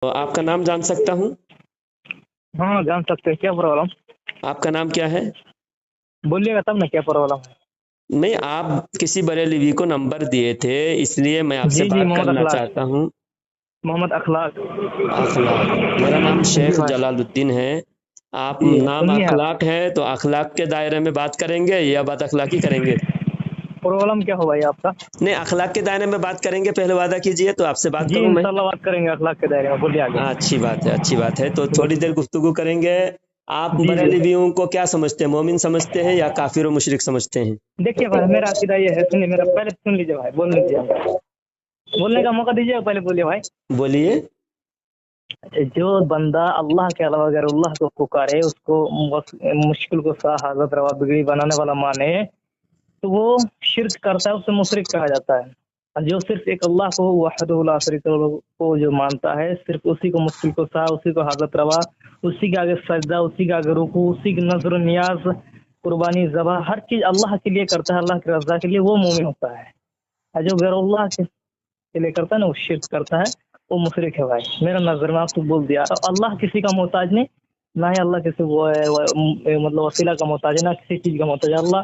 तो आपका नाम जान सकता हूँ? हाँ जान सकते हैं, क्या प्रॉब्लम? आपका नाम क्या है? बोलिएगा तब ना, क्या प्रॉब्लम है? नहीं, आप किसी बरेलवी को नंबर दिए थे, इसलिए मैं आपसे जी जी, बात मोहम्मद करना अखलाक। चाहता हूँ। मोहम्मद अखलाक। अखलाक, मेरा नाम जी शेख भाई। जलालुद्दीन है। आप जी नाम सुनिए, आप अखलाक है तो अखलाक के दायरे में बात करेंगे या बात अखलाकी करेंगे? प्रॉब्लम क्या हो भाई आपका? नहीं, अखलाक के दायरे में बात करेंगे, पहले वादा कीजिए तो आपसे बात जी करूं मैं। इंशाल्लाह बात करेंगे अखलाक के दायरे में, बोलिए आगे। अच्छी बात है, अच्छी बात है, तो थोड़ी देर गुफ्तगू करेंगे। आप जी जी। बरेलवियों को क्या समझते हैं, मोमिन समझते हैं या काफिर और मुशरिक समझते हैं? देखिए भाई, मेरा अकीदा ये है, सुनिए मेरा, पहले सुन लीजिए भाई, बोलने दीजिए हमको। बोलने का मौका दीजिए, पहले बोलिए भाई। बोलिए। जो बंदा अल्लाह के अलावा अगर अल्लाह को पुकारे, उसको मुश्किल को हाजत रवा बिगड़ी बनाने वाला माने, तो वो शिर्क करता है, उसे मुशरिक कहा जाता है। और जो सिर्फ एक अल्लाह को वहदहु ला शरीका लहू को जो मानता है, सिर्फ उसी को मुश्किल को सहा, उसी को हाजत रवा, उसी के आगे सजदा, उसी के आगे रुकू, उसी की नजर नियाज, कुर्बानी ज़बह, हर चीज अल्लाह के लिए करता है, अल्लाह की रजा के लिए, वो मोमिन होता है। और जो गैर अल्लाह के लिए करता है ना, वो शिर्क करता है, वो मुशरिक है भाई। मेरा नजर में आपको बोल दिया, अल्लाह किसी का मोहताज नहीं, ना ही अल्लाह किसी मतलब वसीला का मोहताज है, ना किसी चीज का मोहताज है। अल्लाह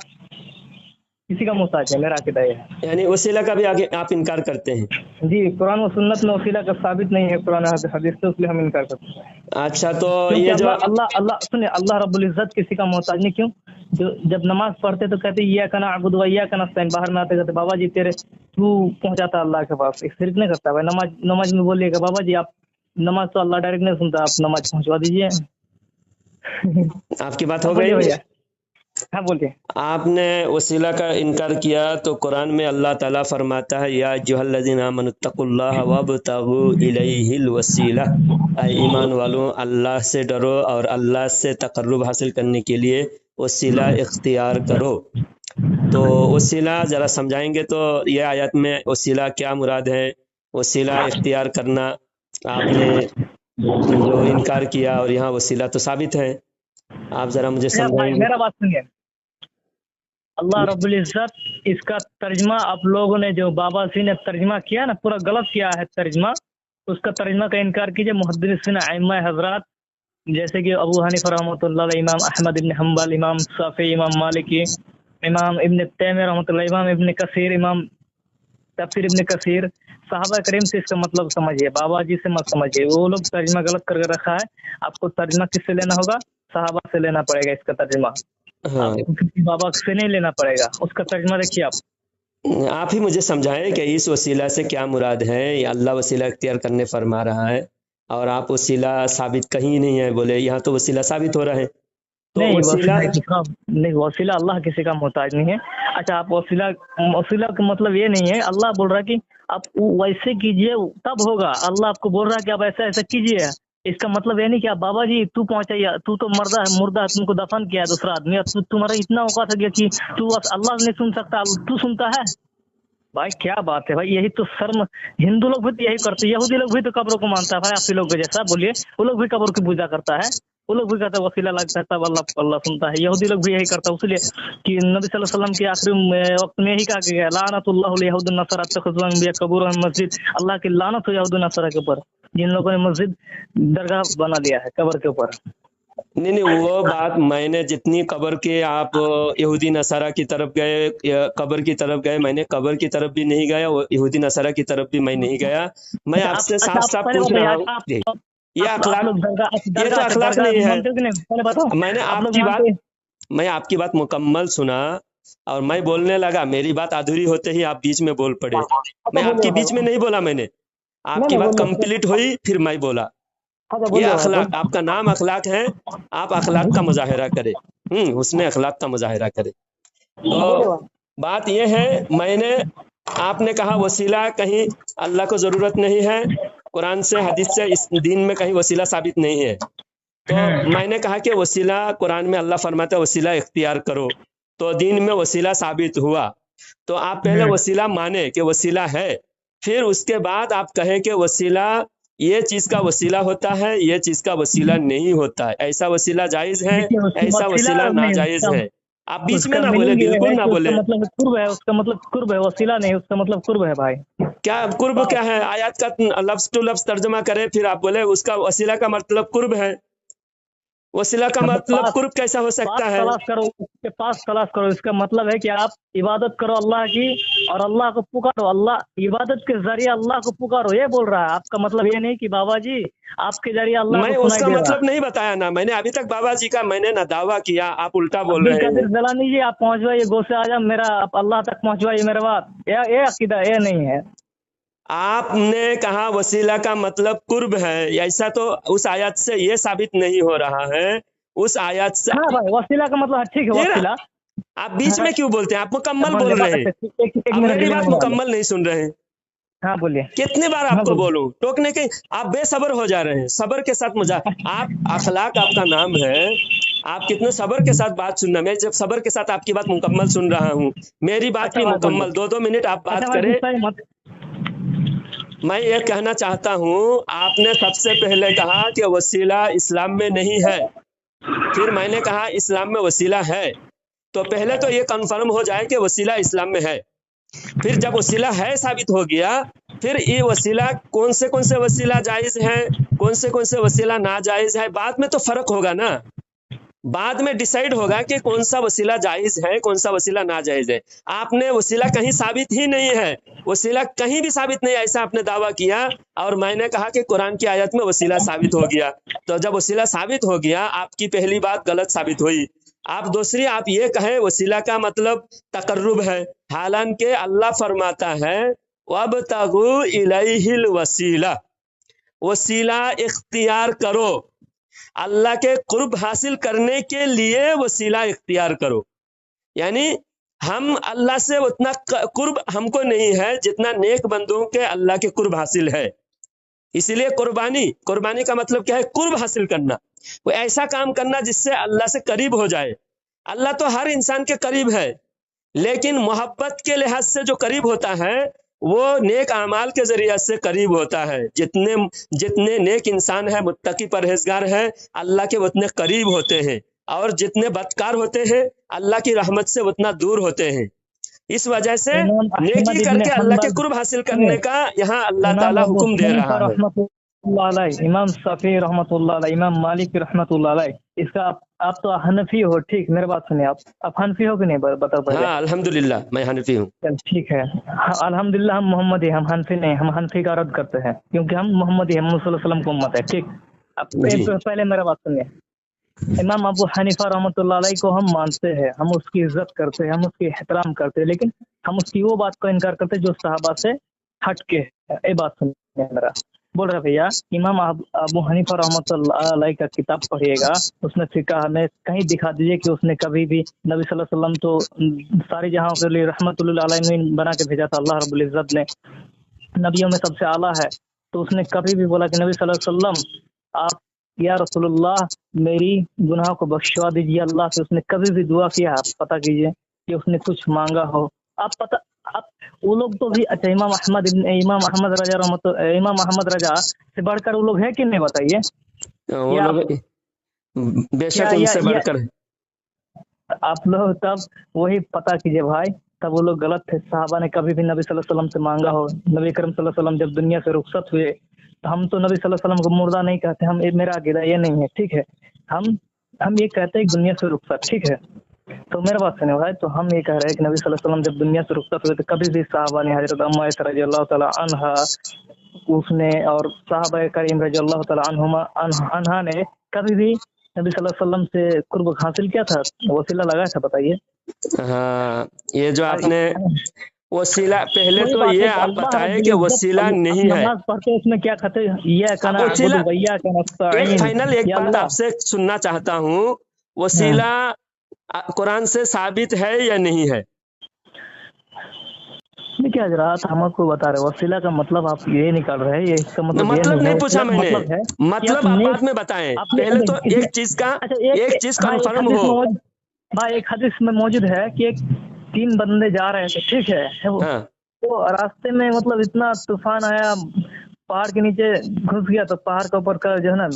किसी का मोहताज है, मेरा अकीदा ये है। यानी वसीला का भी आगे आप इनकार करते हैं? जी, कुरान और सुन्नत में वसीला का साबित नहीं है, कुरान हदीस से, इसलिए हम इनकार करते हैं। अच्छा, तो क्योंकि ये जो अल्लाह अल्लाह अल्लाह सुनिए, अल्लाह रब्बुल इज्जत किसी का मोहताज नहीं। क्यों? जो जब नमाज पढ़ते तो कहते या कना अबुद व या कना नस्तईन, बाहर में आते कहते बाबा जी तेरे तू पहुंचाता अल्लाह के पास। एक शिरक नहीं करता भाई। नमाज नमाज में बोलिएगा बाबा जी आप, नमाज तो अल्लाह डायरेक्ट नहीं सुनता, आप नमाज पहुंचवा दीजिए। आपकी बात हाँ हो बोलिए गई। भैया, हाँ बोलिए। आपने वसीला का इनकार किया तो कुरान में अल्लाह ताला फरमाता है, या अय्युहल्लज़ीना आमनुत्तकुल्लाह वब्तगू इलैहिल वसीला, ऐ ईमान वालों, अल्लाह से डरो और अल्लाह से तकर्रुब हासिल करने के लिए वसीला इख्तियार करो। तो वसीला ज़रा समझाएंगे तो ये आयत में वसीला क्या मुराद है? वसीला इख्तियार करना आपने जो इनकार किया, और यहाँ वसीला तो साबित है, आप ज़रा मुझे मेरा भाई, समझाएंगे? मेरा बात सुनिए। अल्लाह रब्बुल इज्जत, इसका तर्जमा आप लोगों ने, जो बाबा सी ने तर्जमा किया ना, पूरा गलत किया है तर्जमा। उसका तर्जमा का इनकार कीजिए। मुहद्दिसिन अइम्मा हजरात, जैसे कि अबू हनीफा रहमतुल्लाह अलैह, इमाम अहमद इब्न हम्बल, इमाम शाफी, इमाम मालिकी, इमाम इब्न तैमिया रहमतुल्लाह, इमाम इब्न कसीर, इमाम तफसीर इब्न कसीर, साहबा करीम से इसका मतलब समझिए, बाबा जी से मत समझिए। वो लोग तर्जमा गलत करके रखा है। आपको तर्जमा किससे लेना होगा? साहबा से लेना पड़ेगा इसका तर्जमा। हाँ, आपको किसी बाबा से नहीं लेना पड़ेगा। उसका तर्जमा देखिए आप। आप ही मुझे समझाएं कि इस वसीला से क्या मुराद है। या अल्लाह वसीला इख्तियार करने फरमा रहा है और आप वसीला साबित कहीं नहीं है, बोले यहाँ तो वसीला साबित हो रहा है। तो नहीं वसीला, वसीला किसका नहीं, वसीला अल्लाह किसी का मोहताज नहीं है। अच्छा, आप वसीला, वसीला का मतलब ये नहीं है, अल्लाह बोल रहा है कि आप वैसे कीजिए तब होगा। अल्लाह आपको बोल रहा है कि आप ऐसा ऐसा कीजिए। इसका मतलब ये नहीं कि आप बाबा जी तू पहुंचाइए, तू तो मर्दा है, मुर्दा है, तुमको दफन किया है दूसरा आदमी, अब तुम्हारा इतना औकात है कि तू अल्लाह नहीं सुन सकता, तू सुनता है। भाई क्या बात है भाई, यही तो शर्म। हिंदू लोग भी तो यही करते हैं, यहूदी लोग भी तो कब्रों को मानता है भाई, आप ही लोग के जैसा। बोलिए, वो लोग भी कब्र की पूजा करता है, वो लोग भी कहता है वसीला लगता है तब अल्लाह अल्लाह सुनता है। यहूदी लोग भी यही करता है। इसलिए कि नबी सल्लल्लाहु अलैहि वसल्लम के आखिरी वक्त में यही कहा गया, लानतुल्लाहु लियहूद नसरा तखज़ू अंबिया कबूर मस्जिद। अल्लाह की लानत हो यहूद नसरा के ऊपर, जिन लोगों ने मस्जिद दरगाह बना लिया है कब्र के ऊपर। नहीं नहीं, वो बात मैंने जितनी कब्र के आप यहूदी नसारा की तरफ गए या कब्र की तरफ गए, मैंने कब्र की तरफ भी नहीं गया, वो यहूदी नसारा की तरफ भी मैं नहीं गया। मैं अच्छा आप, आपसे अच्छा साफ आप साफ पहले पूछ बताइए, रहा हूँ, ये आप अखलाक, लोग दरगाह, ये तो दरगाह, अच्छा अखलाक दरगाह नहीं है। मानते हो कि नहीं, पहले बताओ। मैंने आप लोग आपकी बात, मानते हैं? मैं आपकी बात मुकम्मल सुना और मैं बोलने लगा, मेरी बात अधूरी होते ही आप बीच में बोल पड़े। अच्छा मैं बोलिए आपकी बीच में भाई। नहीं बोला, मैंने नहीं आपकी नहीं बात बोलिए। कंप्लीट हुई फिर मैं बोला। अच्छा ये बोलिए भाई, अखलाक, बोलिए। आपका नाम अखलाक है, आप अखलाक का मुजाहिरा करें, उसने अखलाक का मुजाहिरा करे। तो बोलिए भाई। बात यह है, मैंने, आपने कहा वसीला कहीं अल्लाह को जरूरत नहीं है, कुरान से हदीस से इस दीन में कहीं वसीला साबित नहीं है। तो मैंने कहा कि वसीला, कुरान में अल्लाह फरमाता है वसीला इख्तियार करो, तो दीन में वसीला साबित हुआ। तो आप पहले वसीला माने कि वसीला है, फिर उसके बाद आप कहें कि वसीला ये चीज का वसीला होता है, ये चीज का वसीला नहीं होता है, ऐसा वसीला जायज है, देखिए ऐसा वसीला वसीला नहीं नाजायज उसका, है। आप बीच में उसका ना बोले, मीनिंग ये बिल्कुल है ना कि बोले। उसका मतलब कुर्ब है, उसका मतलब कुर्ब है, वसीला नहीं, उसका मतलब कुर्ब है भाई। क्या कुर्ब क्या है? आयत का लफ्ज टू लफ्ज तर्जमा करें, फिर आप बोले उसका वसीला का मतलब कुर्ब है। वसीला का मतलब मतलब पास कुर्ब कैसा हो पास सकता है? तलाश करो, उसके पास तलाश करो, इसका मतलब है कि आप इबादत करो अल्लाह की और अल्लाह को पुकारो, अल्लाह इबादत के जरिए अल्लाह को पुकारो, ये बोल रहा है। आपका मतलब ये नहीं कि बाबा जी आपके जरिए अल्लाह मैं को सुनाई उसका दे रहा। मतलब नहीं बताया ना मैंने अभी तक बाबा जी का, मैंने ना दावा किया, आप उल्टा बोल अब्दुल रहे हैं। कादिर जलानी जी, आप पहुंचवाइए गौसे आजम, मेरा आप अल्लाह तक पहुंचवाइए मेरा बात। ये अकीदा ये नहीं है। आपने कहा वसीला का मतलब कुर्ब है, ऐसा तो उस आयत से ये साबित नहीं हो रहा है। उस आयत से हाँ भाई, वसीला का मतलब ठीक है, फिर वसीला। आप बीच में क्यों बोलते हैं? आप मुकम्मल मान बोल ले रहे बात हैं, है, एक मिनट के मेरी लिए बात मैं बता मुकम्मल नहीं सुन रहे हैं। हाँ बोलिए। कितनी बार हाँ आपको बोलिए। बोलूं? टोकने के आप बेसब्र हो जा रहे हैं। सब्र के साथ मजा, आप अखलाक आपका नाम है, आप कितने सब्र के साथ बात सुनना। मैं जब सब्र के साथ आपकी बात मुकम्मल सुन रहा हूँ, मेरी बात अच्छा भी भाई बोलिए। मुकम्मल, 2-2 मिनट आप अच्छा बात भाई करें। गुस्सा ही मत। मैं ये कहना चाहता हूँ, आपने सबसे पहले कहा कि वसीला इस्लाम में नहीं है, फिर मैंने कहा इस्लाम में वसीला है। तो पहले तो ये कंफर्म हो जाए कि वसीला इस्लाम में है। फिर जब वसीला है साबित हो गया, फिर ये वसीला कौन से वसीला जायज है, कौन से वसीला नाजायज है, बाद में तो फर्क होगा ना। बाद में डिसाइड होगा कि कौन सा वसीला जायज है, कौन सा वसीला नाजायज है। आपने वसीला कहीं साबित ही नहीं है, वसीला कहीं भी साबित नहीं, ऐसा आपने दावा किया। और मैंने कहा कि कुरान की आयत में वसीला साबित हो गया। तो जब वसीला साबित हो गया, आपकी पहली बात गलत साबित हुई। आप दूसरी, आप ये कहें वसीला का मतलब तकर्रुब है, हालांकि अल्लाह फरमाता है वब्तगू इलैहिल वसीला, वसीला इख्तियार करो, अल्लाह के कुर्ब हासिल करने के लिए वसीला इख्तियार करो। यानी हम अल्लाह से उतना कुर्ब हमको नहीं है जितना नेक बंदों के अल्लाह के कुर्ब हासिल है। इसलिए कुर्बानी का मतलब क्या है? कुर्ब हासिल करना, वो ऐसा काम करना जिससे अल्लाह से करीब हो जाए। अल्लाह तो हर इंसान के करीब है, लेकिन मोहब्बत के लिहाज से जो करीब होता है वो नेक अमाल के जरिए से करीब होता है। जितने जितने नेक इंसान है, मुत्तकी परहेजगार है, अल्लाह के उतने करीब होते हैं, और जितने बदकार होते हैं अल्लाह की रहमत से उतना दूर होते हैं। इस वजह से इमाम अहमद नेकी इब्न करके अल्लाह के हम्बल, कुर्ब हासिल सुनिए, करने का यहाँ अल्लाह इमाम ताला अबू हुक्म दे हनीफा रहा है। रहमतुल्लाह अलैह, इमाम शफी रहमतुल्लाह अलैह, इमाम मालिक रहमतुल्लाह अलैह, इसका आप तो हनफी हो, ठीक? मेरी बात सुनिए, आप हनफी हो कि नहीं, बताओ पहले। हाँ अल्हम्दुलिल्लाह मैं हनफी हूँ। चल ठीक है। हाँ, अल्हम्दुलिल्लाह हम मोहम्मदी, हम हनफी नहीं, हम हनफी का रद्द करते हैं, क्योंकि हम मोहम्मदी हैं, मोहम्मद सल्लल्लाहु अलैहि वसल्लम को उम्मत है, ठीक? अब जी पहले मेरा बात सुनिए। इमाम अबू हनीफा रहमतुल्लाह अलैह को हम मानते हैं, हम उसकी इज्जत करते हैं, हम उसकी एहतराम करते हैं, लेकिन हम उसकी वो बात को इनकार करते हैं जो सहाबा से हट के है। ये बात सुनिए मेरा। बोल रहे भैया, इमाम अबू हनीफा रहमतुल्लाह अलैह का किताब पढ़िएगा, उसमें फिका हमें कहीं दिखा दीजिए कि उसने कभी भी, नबी सल्लल्लाहु अलैहि वसल्लम तो सारी जहां के लिए रहमतुल लिल आलमीन बना के भेजा था अल्लाह रब्बुल इज्जत ने, नबियों में सबसे आला है, तो उसने कभी भी बोला कि नबी सल्लल्लाहु अलैहि वसल्लम आप या रसूलुल्लाह मेरी गुनाह को बख्शवा दीजिए अल्लाह से, उसने कभी भी दुआ किया? आप पता कीजिए कि उसने कुछ मांगा हो। आप वो लोग तो भी, अच्छा इमाम अहमद रजा इमाम अहमद रजा से बढ़कर वो लोग है कि नहीं, बताइए। वो या लोग आप बेशक या उनसे बढ़कर। आप लोग तब वही पता कीजिए भाई, तब वो लोग गलत थे। साहबा ने कभी भी नबी सल्लल्लाहु अलैहि वसल्लम से मांगा हो? नबी करम सल्लल्लाहु अलैहि वसल्लम जब दुनिया से रुखसत हुए, तो हम तो नबी सल्लल्लाहु अलैहि वसल्लम को मुर्दा नहीं कहते, हम, मेरा अकीदा ये नहीं है, ठीक है? हम ये कहते हैं दुनिया से रुखसत, ठीक है? तो मेरा बात सुनिए भाई, तो हम ये कह रहे हैं कि नबी सल्लल्लाहु अलैहि वसल्लम जब दुनिया से रुखसत हुए तो कभी भी साहबा ने, हजरत अम्मा आयशा रज़ियल्लाहु तआला अन्हा उसने और साहबा करीम रज़ियल्लाहु तआला अन्हा ने कभी भी नबी सल्लल्लाहु अलैहि वसल्लम से कुर्ब हासिल किया था, वसीला लगाया था? बताइए। हाँ, ये जो अरे आपने वसीला, पहले वही तो बात ये है कि आप अल्लाह बताएं रब्बुल कि इज्जत, वसीला आप नहीं है। नमाज पढ़ते हैं उसमें क्या कहते हैं? इय्याका अब नअबुदु वसीला, व इय्याका नस्तईन। एक या बात अल्लाह, आपसे सुनना चाहता हूँ, हाँ, वसीला कुरान से साबित है या नहीं है? देखिए हजरात, हम आपको बता रहे हैं वसीला का मतलब आप ये निकाल रहे हैं, ये इसका मतलब ये मतलब नहीं है। नहीं पूछा वसीला का मैंने, मतलब है कि आप मतलब आप बाद नेक, में बताएं, आपने पहले तो इसमें, एक चीज का, अच्छा एक चीज हाँ, एक कंफर्म हदीस हो। में मौजूद, भाई एक हदीस में मौजूद है कि एक 3 बंदे जा रहे थे, ठीक है? हाँ तो रास्ते में मतलब इतना तूफान आया, पहाड़ के नीचे घुस गया, तो पहाड़ के ऊपर का जो है ना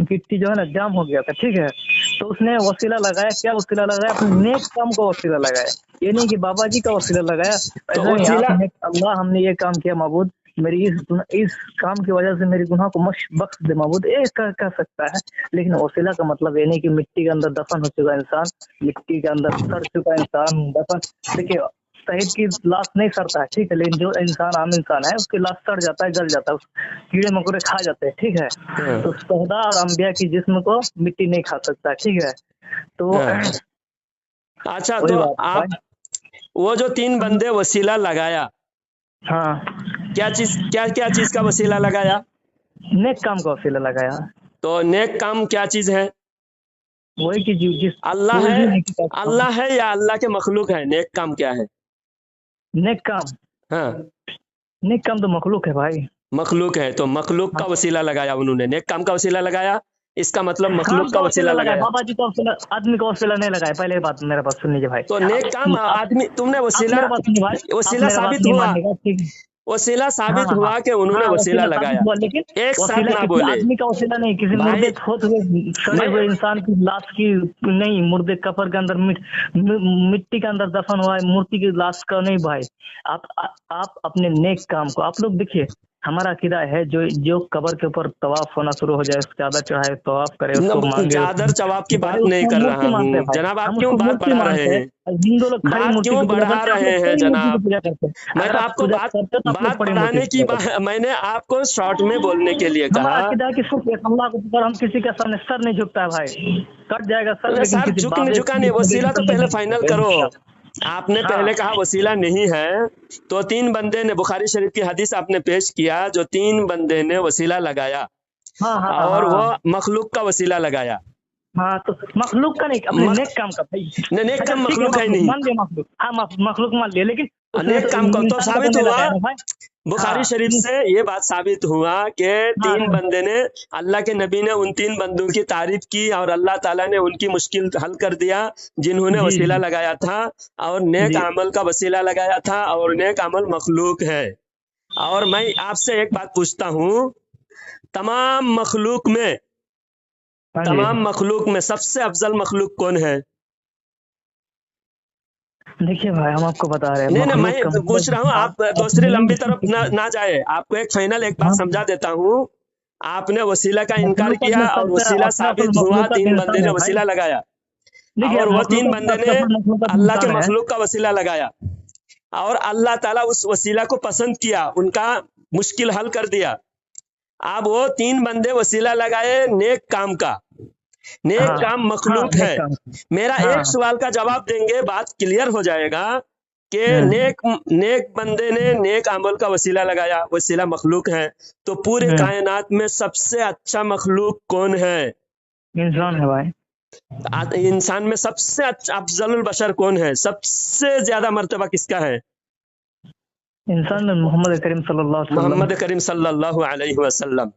गिट्टी जो है ना जाम हो गया था, ठीक है? तो उसने वसीला लगाया, क्या वसीला लगाया? अपने नेक काम का वसीला लगाया, ये नहीं कि बाबा जी का वसीला लगाया। तो ऐसा नहीं, वसीला, आपने अल्लाह हमने ये काम किया माबूद, मेरी इस काम की वजह से मेरी गुनाह को बख्श दे माबूद, ये कह सकता है। लेकिन वसीला का मतलब ये नहीं कि मिट्टी के अंदर दफन हो चुका इंसान, मिट्टी के अंदर सड़ चुका इंसान दफन। देखिए शहीद की लाश नहीं सड़ता है, ठीक है, लेकिन जो इंसान आम इंसान है उसकी लाश सड़ जाता है, गल जाता है, कीड़े मकोड़े खा जाते हैं, ठीक है। तो शहदा और अंबिया की जिस्म को मिट्टी नहीं खा सकता, ठीक है। तो अच्छा, वही तो बात है आप भाई। वो जो 3 बंदे वसीला लगाया, हाँ, क्या क्या चीज का वसीला लगाया? नेक काम का वसीला लगाया। तो नेक काम क्या चीज है? वही कि जिस अल्लाह जो है, भी नेकी का काम, अल्लाह है या अल्लाह के मखलूक है? नेक काम क्या है? नेक काम, हाँ, नेक काम तो मखलूक है भाई। मखलूक है, तो मखलूक का वसीला लगाया उन्होंने, नेक काम का वसीला लगाया, इसका मतलब काम मखलूक का का वसीला वसीला लगाया, लगाया। बाबा जी का वसीला, आदमी का वसीला नहीं लगाया। पहले बात मेरा बात सुन लीजिए भाई। तो नेक काम आदमी, तुमने आप वसीला, मेरा बात सुनिए भाई, आप वसीला मेरा बात साबित नहीं हुआ, मानिएगा, ठीक है। वसीला हाँ साबित हाँ हुआ कि उन्होंने हाँ, वसीला वसीला साबित लगाया। हुआ, लेकिन एक साथ वसीला ना किसी बोले आदमी का वसीला नहीं, किसी भाई। मुर्दे होते हुए सड़े मैं हुए इंसान की लाश की नहीं, मुर्दे कफर के अंदर मिट्टी के अंदर दफन हुआ है, मूर्ति की लाश का नहीं भाई। आप अपने नेक काम को, आप लोग देखिए, हमारा अकीदा है जो कब्र के ऊपर तवाफ होना शुरू हो जाए, चादर चढ़ाए, तवाफ करे, उसको मांगे, चादर चवाब की बात नहीं उसको कर रहा मूर्ति मानते हूँ हैं भाई, जनाब, आप हम क्यों उसको बात मूर्ति बढ़ा रहे मानते हैं। हैं? हिंदू लोग खड़ी बात मूर्ति क्यों की पूजा बढ़ा करते हैं, आप रहे लोग हैं खड़ी मूर्ति की जनाब? पूजा करते हैं। मैं अगर तो आप आपको पूजा बात करते हो तो आप लोग बात खड़ी मूर्ति बढ़ाने की की पूजा करते हैं। मैंने आपको शॉर्ट में बोलने के लिए हमारा कहा। अकीदा है कि सिर्फ एक अल्लाह के ऊपर हम किसी का सामने सर नहीं झुकता है भाई, कट जाएगा सर, लेकिन सर किसी झुक नहीं बाबे झुका की नहीं, मुर्दे के वसीला तो सामने पहले नहीं फाइनल झुकेगा करो। इंशाल्लाह। आपने हाँ पहले कहा वसीला नहीं है, तो 3 बंदे ने, बुखारी शरीफ की हदीस आपने पेश किया, जो 3 बंदे ने वसीला लगाया हाँ हाँ और वो हाँ मखलूक का वसीला लगाया। हाँ, तो मखलूक का नहीं, अपने मख, नेक काम का भाई। नेक अच्छा काम ठीक है, मखलूक है मखलूक नहीं, मान लिया, मखलूक, हाँ मखलूक मान लिया, लेकिन उसने नेक तो काम को तो इंसान का तो साबित नहीं हुआ। लगाया ना भाई। बुखारी हाँ शरीफ से ये बात साबित हुआ कि हाँ 3 बंदे ने, अल्लाह के नबी ने उन 3 बंदों की तारीफ की और अल्लाह ताला ने उनकी मुश्किल हल कर दिया जिन्होंने जी वसीला जी लगाया था, और नेक जी, अमल का वसीला लगाया था, और नेक अमल मखलूक है। और मैं आपसे एक बात पूछता हूँ, तमाम मखलूक में, हाँ जी। तमाम मखलूक में सबसे अफजल मखलूक कौन है? देखिए भाई, हम आपको बता रहे हैं नहीं नहीं, मखलूक का मैं पूछ रहा मतलब हूँ, आप दूसरी लंबी तरफ नहीं, ना जाए, आपको एक फाइनल एक बात हाँ, समझा देता हूँ। आपने वसीला का इनकार मखलूकत किया में और सबसे वसीला अशरफुल साबित हुआ, मखलूकत 3 बंदे इंसान ने है भाई। वसीला लगाया देखिए और वो 3 मखलूकत में बंदे ने अशरफुल मखलूकत अल्लाह के इंसान है। मखलूक का वसीला लगाया और अल्लाह ताला उस वसीला को पसंद किया, उनका मुश्किल हल कर दिया। अब वो 3 बंदे वसीला लगाए नेक काम का, नेक हाँ काम हाँ, मखलूक नेक है। काम, मेरा हाँ एक सवाल का जवाब देंगे, बात क्लियर हो जाएगा कि हम्म नेक बंदे ने नेक अमल का वसीला लगाया, वसीला मखलूक है, तो पूरे हम्म, कायनात में सबसे अच्छा मखलूक कौन है? इंसान है भाई। इंसान में सबसे अच्छा अफजलुल बशर कौन है? सबसे ज्यादा मर्तबा किसका है? इंसान में मोहम्मद करीम सल्लल्लाहु अलैहि वसल्लम। मोहम्मद करीम सल्लल्लाहु अलैहि वसल्लम।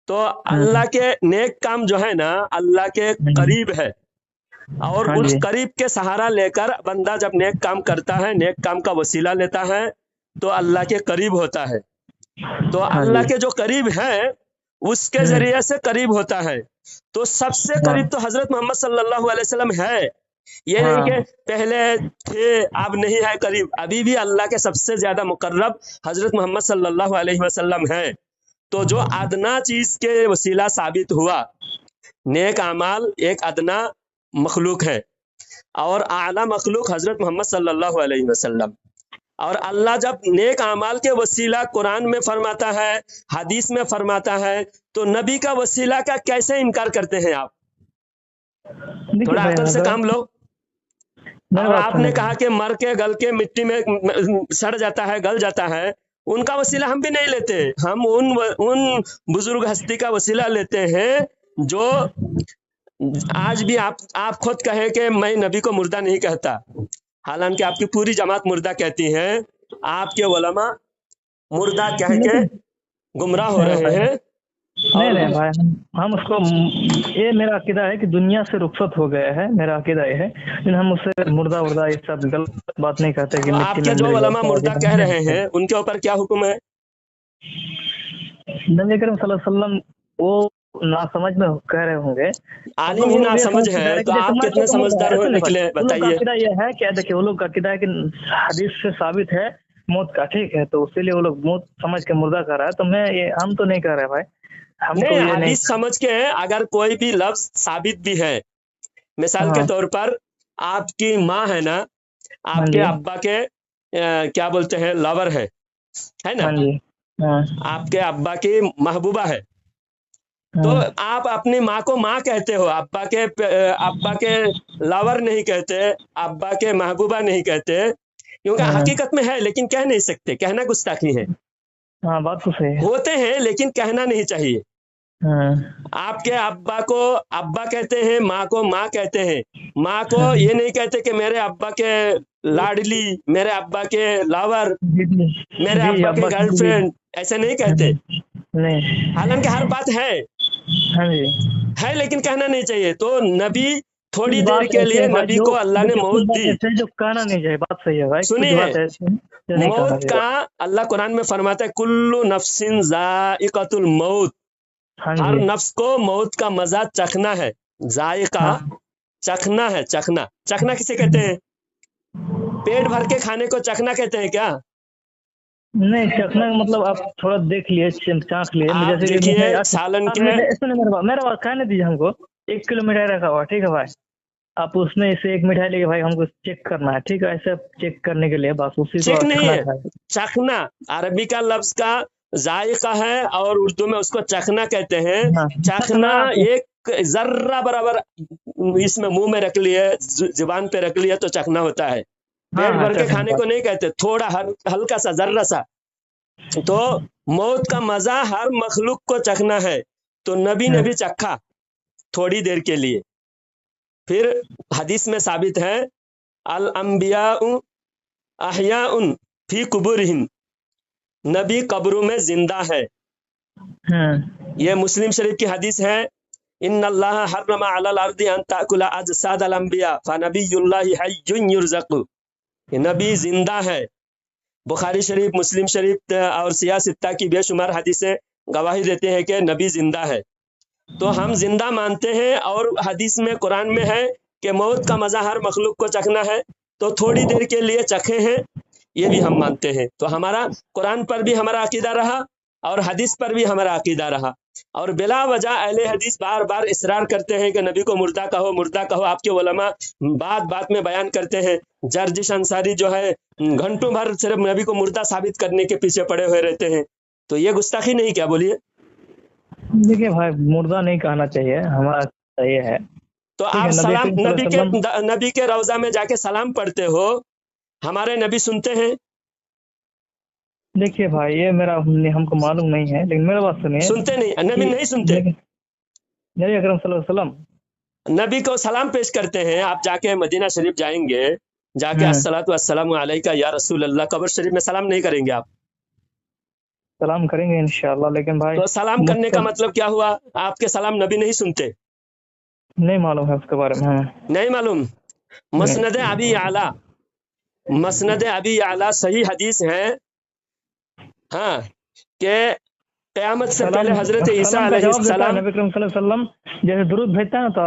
तो हम्म अल्लाह के नेक काम जो है ना, अल्लाह के करीब है, और हाँ उस जी, करीब के सहारा लेकर बंदा जब नेक काम करता है, नेक काम का वसीला लेता है, तो अल्लाह के करीब होता है। तो हाँ अल्लाह जी, के जो करीब है उसके हम्म, जरिए से करीब होता है। तो सबसे हाँ करीब तो हजरत मोहम्मद सल्लल्लाहु अलैहि वसल्लम है। ये नहीं कि हाँ पहले थे अब नहीं है करीब, अभी भी अल्लाह के सबसे ज्यादा मुकर्रब हजरत मोहम्मद सल्लल्लाहु अलैहि वसल्लम है। तो जो अदना चीज के वसीला साबित हुआ, नेक अमाल एक अदना मखलूक है और आला मखलूक हजरत मोहम्मद सल्लल्लाहु अलैहि वसल्लम। और अल्लाह जब नेक अमाल के वसीला कुरान में फरमाता है, हदीस में फरमाता है, तो नबी का वसीला का कैसे इनकार करते हैं आप? देखिए थोड़ा भाई, अकल से अगर काम लो। मेरी और बात आपने सुनिए, कहा कि मर के गल के मिट्टी में सड़ जाता है, गल जाता है, उनका वसीला हम भी नहीं लेते। हम उन बुजुर्ग हस्ती का वसीला लेते हैं जो आज भी आप खुद कहे कि मैं नबी को मुर्दा नहीं कहता, हालांकि आपकी पूरी जमात मुर्दा कहती है, आपके उलमा मुर्दा कह के लेकिन गुमराह हो नहीं रहे भाई, हैं। नहीं और नहीं भाई, हम उसको, ये मेरा अकीदा है कि दुनिया से रुखसत हो गया है, मेरा अकीदा ये है, लेकिन हम उससे मुर्दा उर्दा ये सब गलत बात नहीं करते कि तो मिट्टी में आपके जो मिल उलमा जाता है, मुर्दा कह रहे हैं उनके ऊपर क्या हुक्म है? नबी करीम सल्लल्लाहु अलैहि वसल्लम वो नासमझ में कह रहे होंगे। आलिम ही नासमझ है तो आप कितने समझदार हो निकले, बताइए। अकीदा ये है क्या, देखिए वो लोग का अकीदा है कि हदीस से साबित है मौत का, ठीक है, तो इसीलिए वो लोग मौत समझ के मुर्दा कर रहा है। तो मैं ये, हम तो नहीं कर रहे भाई, हम तो नहीं, ये नहीं। हदीस समझ के अगर कोई भी लफ्ज साबित भी है, मिसाल के तौर पर आपकी माँ है ना, आपके अब्बा के क्या बोलते हैं लवर है ना, आपके अब्बा की महबूबा है, तो आप अपनी माँ को माँ कहते हो, अब्बा के लवर नहीं कहते, अब्बा के महबूबा नहीं कहते, क्योंकि हकीकत में है लेकिन कह नहीं सकते, कहना गुस्ताखी है। हाँ, बात तो सही है। होते हैं लेकिन कहना नहीं चाहिए। आपके अब्बा को अब्बा कहते हैं, माँ को माँ कहते हैं। माँ को ये नहीं कहते कि मेरे अब्बा के लाडली, मेरे अब्बा के लावर, मेरे अब्बा के गर्लफ्रेंड, ऐसे नहीं कहते। हालांकि हर बात है लेकिन कहना नहीं चाहिए। तो नबी थोड़ी देर के लिए नबी को अल्लाह ने मौत दी, जो कहना नहीं चाहिए, बात सही है भाई। सुनिए, मौत का अल्लाह कुरान में फरमाता है कुल्लु नफ्सिन जाइकातुल मौत, हर नफ्स को मौत का मजा चखना है। जायका चखना है, चखना किसे कहते हैं? पेट भर के खाने को चखना कहते हैं क्या? नहीं, चखना मतलब आप थोड़ा देख लिए, चाख लिए, जैसे देखिए सालन के मेरा बात कहने दीजिए हमको। 1 किलो मिठाई रखा हुआ, ठीक है भाई, आप उसमें से एक मिठाई लेके भाई हमको चेक करना है, ठीक है, ऐसे चेक करने के लिए बस उसी चेक नहीं है, चखना अरबी का लफ्ज का जायका है और उर्दू में उसको चखना कहते हैं। चखना एक जर्रा बराबर इसमें मुंह में रख लिए, जुबान पे रख लिया तो चखना होता है। पेट भर के खाने को नहीं कहते, थोड़ा हल्का सा, जर्रा सा। तो मौत का मजा हर मखलूक को चखना है, तो नबी ने भी चखा थोड़ी देर के लिए। फिर हदीस में साबित है अल अंबियाउ अहयाउन फी कुबुरहिम, नबी कब्रों में जिंदा है। ये मुस्लिम शरीफ की हदीस है। इन्नल्लाह हर्रमा अलल अर्दी अन ताकुला अजसादल अंबिया फनबियुल्लाहि हय्युन युरज़क़ु, नबी जिंदा है। बुखारी शरीफ, मुस्लिम शरीफ और सिया सित्ता की बेशुमार हदीसें गवाही देते हैं कि नबी जिंदा है। तो हम जिंदा मानते हैं, और हदीस में कुरान में है कि मौत का मजा हर मखलूक को चखना है, तो थोड़ी देर के लिए चखे हैं, ये भी हम मानते हैं। तो हमारा कुरान पर भी हमारा अकीदा रहा और हदीस पर भी हमारा अकीदा रहा। और बिला वजह अहले हदीस बार बार इसरार करते हैं कि नबी को मुर्दा कहो, मुर्दा कहो। आपके उलमा बात बात में बयान करते हैं। जर्जिश अंसारी जो है घंटों भर सिर्फ नबी को मुर्दा साबित करने के पीछे पड़े हुए रहते हैं। तो ये गुस्ताखी नहीं क्या? बोलिए। देखिए भाई, मुर्दा नहीं कहना चाहिए, हमारा सही है। तो आप सलाम नबी के रौजा में जाके सलाम पढ़ते हो, हमारे नबी सुनते हैं? देखिए भाई, ये मेरा हमको मालूम नहीं है, लेकिन मेरा बात सुनिए। सुनते नहीं? नबी नहीं सुनते? नबी अकरम सल्लल्लाहु अलैहि वसल्लम नबी को सलाम पेश करते हैं। आप जाके मदीना शरीफ जाएंगे, जाके अस्सलातु वस्सलामु अलैका या रसूल अल्लाह, कब्र शरीफ में सलाम नहीं करेंगे आप? सलाम करेंगे इंशाअल्लाह, लेकिन भाई तो सलाम करने का मतलब क्या हुआ? आपके सलाम नबी नहीं सुनते? नहीं मालूम है उसके बारे में हमें। नहीं मालूम? मसनद अबी आला, मसनद अबी आला सही हदीस है, हाँ, के क़यामत से पहले हजरत ईसा अलैहिस्सलाम नबी करीम सल्लल्लाहु अलैहि वसल्लम जैसे दुरूद भेजता है ना, तो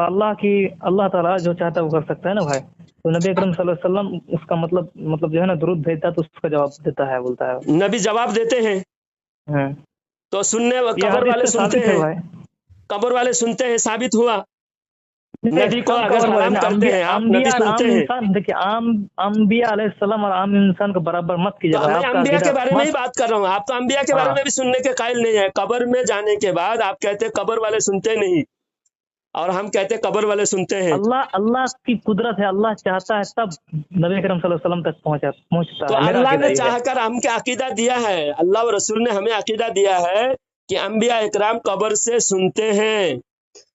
अल्लाह ताला जो चाहता है वो कर सकता है ना भाई। तो नबी करीम सल्लल्लाहु अलैहि वसल्लम उसका मतलब जो है ना, दुरूद भेजता है तो उसका जवाब देता है, बोलता है। नबी जवाब देते हैं। तो सुनने कब्र वाले सुनते हैं, कब्र वाले सुनते हैं, साबित हुआ। नबी को अगर सलाम करते हैं आप, नबी सुनते हैं। देखिए, अंबिया अलैहिस्सलाम और आम इंसान को बराबर मत कीजिए। तो मैं अंबिया के बारे में ही बात कर रहा हूँ। आप तो अंबिया के बारे में भी सुनने के कायल नहीं है। कब्र में जाने के बाद आप कहते हैं कब्र वाले सुनते नहीं, और हम कहते हैं कब्र वाले सुनते हैं। अल्लाह की कुदरत है, अल्लाह चाहता है तब नबी करीम सल्लल्लाहु अलैहि वसल्लम तक पहुंचता है। तो अल्लाह ने चाहकर हमके अकीदा दिया है, अल्लाह और रसूल ने हमें अकीदा दिया है कि अंबिया इकराम कब्र से सुनते हैं,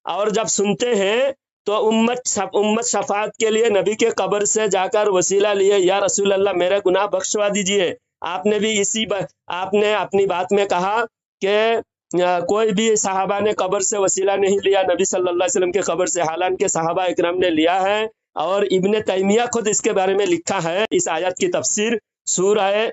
और जब सुनते हैं तो उम्मत शफात के लिए नबी के कब्र से जाकर वसीला लिए, या रसूल अल्लाह मेरे गुनाह बख्शवा दीजिए। आपने भी आपने अपनी बात में कहा कि कोई भी सहाबा ने कब्र से वसीला नहीं लिया नबी सल्लल्लाहु अलैहि वसल्लम के कब्र से, हालांकि सहाबा इकराम ने लिया है। और इब्ने तैमिया खुद इसके बारे में लिखा है, इस आयत की तफसीर सूरह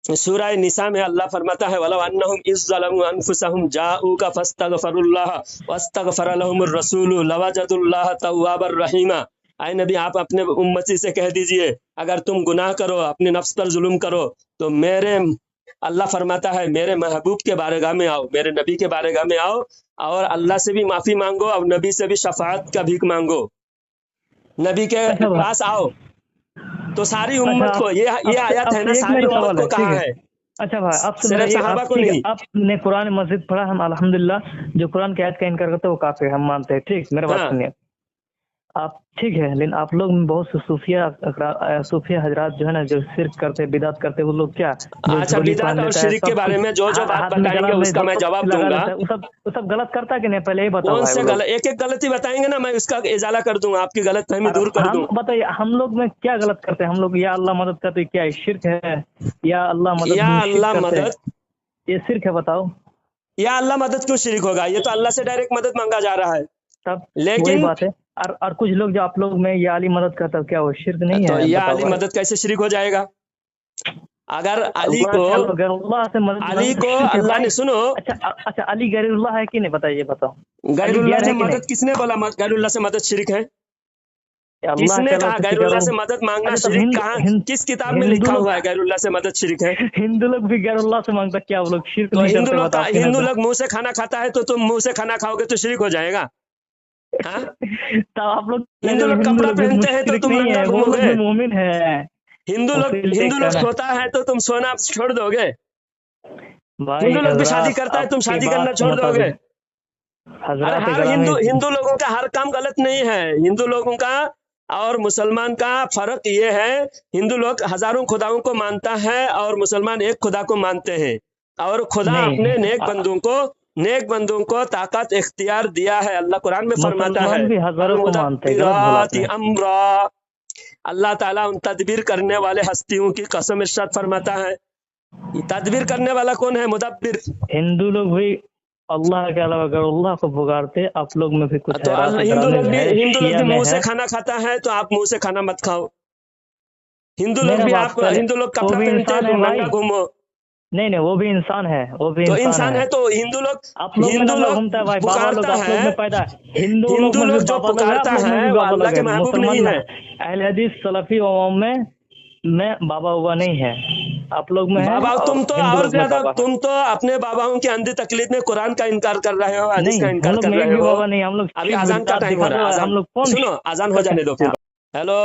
सूरह निसा में अल्लाह फरमाता है वलौ अन्नहुम इज़ ज़लमू अनफुसहुम जाऊका फस्तगफरुल्लाह वस्तगफर लहुमुर रसूल लवजदुल्लाह तव्वाबर रहीमा। आए नबी, आप अपने उम्मती से कह दीजिए अगर तुम गुनाह करो, अपने नफ्स पर जुल्म करो, तो मेरे अल्लाह फरमाता है मेरे महबूब के बारगाह में आओ, मेरे नबी के बारगाह में आओ और अल्लाह से भी माफ़ी मांगो और नबी से भी शफाअत का भीख मांगो, नबी के अच्छा भाई, पास आओ। तो सारी अच्छा उम्मत को ये आयत है ना, आपसे एक सारी मेरा उम्मत सवाल को है, ठीक कहा है। है, अच्छा भाई, आपसे मेरा सिर्फ ये सहाबा को ठीक है, नहीं। आपने कुरान मस्जिद पढ़ा, हम अल्हम्दुलिल्लाह जो कुरान की आयत का इनकार करते हैं वो काफिर है, हम मानते हैं, ठीक। मेरा बात हाँ सुनिए, आप ठीक है, लेकिन आप लोग में बहुत से सूफिया हजरात जो है ना, जो शिरक करते हैं, बिदात करते हैं, वो लोग क्या, जो अच्छा, झोली बिदात पहन और लेता है, शिरक के सब बारे कुछ में जो बात हाथ में बताएंगे गला में उसका मैं धप्पा जवाब लगा दूंगा। लेता है, वो सब गलत करता है कि नहीं, पहले ये बताओ कौन भाई। से वो लोग एक एक गलती बताएंगे ना, मैं उसका इजाला कर दूं, आपकी गलतफहमी दूर कर हम दूं। बताइए, हम लोग में क्या गलत करते हैं? हम लोग या अल्लाह मदद करते हैं, क्या ये शिरक है? या अल्लाह मदद या में शिरक अल्लाह करते हैं, मदद, ये शिरक है? बताओ। या अल्लाह मदद क्यों शिरक होगा? ये तो अल्लाह से डायरेक्ट मदद मांगा जा रहा है। तब वही लेकिन बात है। और कुछ लोग जो आप लोग में या अली मदद करता है, क्या वो शिरक नहीं तो है? या बताओ अली भाई। मदद कैसे शिरक हो जाएगा? अगर अली अल्लाह को के अलावा गैरुल्लाह से मदद मांगना शिरक है अल्लाह भाई। ने, सुनो, अच्छा अली गैरुल्लाह है कि नहीं, बताइए, बताओ। अली गैरुल्लाह गैर से है कि नहीं? मदद किसने बोला? गैरुल्लाह से मदद शिरक है? अल्लाह के किसने अलावा कहा किसी का गैरुल्लाह रूह? से मदद मांगना अच्छा तब शिरक? कहा, किस किताब में हिंदू लिखा लोग हुआ है गैरुल्लाह से मदद शिरक है? हिंदू लोग भी गैरुल्लाह से मांगता, क्या वो लोग शिरक तो नहीं करते? बताओ आपकी हिंदू नजर। लोग मुंह से खाना खाता है, तो तुम मुंह से खाना खाओगे तो शिरक हो जाएगा? हाँ, तब आप लोग हिंदू लोग हिंदू कपड़ा लोग भी पहनते हैं तो मुशरिक तुम नहीं नंगा है, वो लोग घूमोगे? भी मोमिन है। इसीलिए हिंदू लोग कहना सोता है तो तुम सोना छोड़ दोगे? भाई, हिंदू लोग भी शादी हजरात करता है, तुम आपकी शादी करना बात के छोड़ दोगे? मुताबिक अरे हजरात हर ग्रामीण हिंदू लोगों का हर काम गलत नहीं है। हिंदू लोगों का और मुसलमान का फर्क ये है, हिंदू लोग हजारों खुदाओं को मानता है और मुसलमान एक खुदा को मानते हैं। और खुदा अपने नेक बंदों को ताकत इख्तियार दिया है। अल्लाह कुरान में फरमाता है मुसलमान भी हजारों को मानते हैं, गलत बोला अल-मुदब्बिराति आपने। अम्रा। अल्लाह ताला उन तदबीर करने वाले हस्तियों की कसम इरशाद फरमाता है। ये तदबीर करने वाला कौन है? मुदब्बिर। हिंदू लोग भी अल्लाह के अलावा अगर अल्लाह को पुकारते, आप लोग में भी कुछ तो हजरात हिंदू ग्रामीण लोग भी है, शिया में मुंह से है। खाना खाता है, तो आप मुंह से खाना मत खाओ। हिंदू लोग मेरा भी बाप पहले, हिंदू लोग वो कपड़ा भी पहनते हैं, इंसान है तुम भाई। नंगा घूमो। नहीं, वो भी इंसान है, वो भी तो इंसान इंसान है। है तो हिंदू आप लोग में लोग नंगा घूमता है भाई, बाबा लोग पुकारता आप लोग है। में पैदा है। हिंदू लोग हिंदू में भी लोग जो बाबा लोग है, आप पुकारता लोग में भी है वो बाबा अल्लाह लोग के है। महबूब नहीं मुसलमान में है। अहले हदीस सलफी अवाम में बाबा हुआ नहीं है, आप लोग में है। बाबा, और तुम तो हिंदू और लोग में ज्यादा, बाबा है। तुम तो अपने बाबाओं की अंधी तकलीद में कुरान का इनकार कर रहे हो, हदीस नहीं, का हम इनकार लोग कर में एक रहे भी हो। बाबा नहीं, हम लोग अभी शिर्क अजान का बिदअत टाइम हो दिखाते रहा है। हैं। हम अजान लोग कौन सुनो, अजान हो जाने दो फिर। हेलो,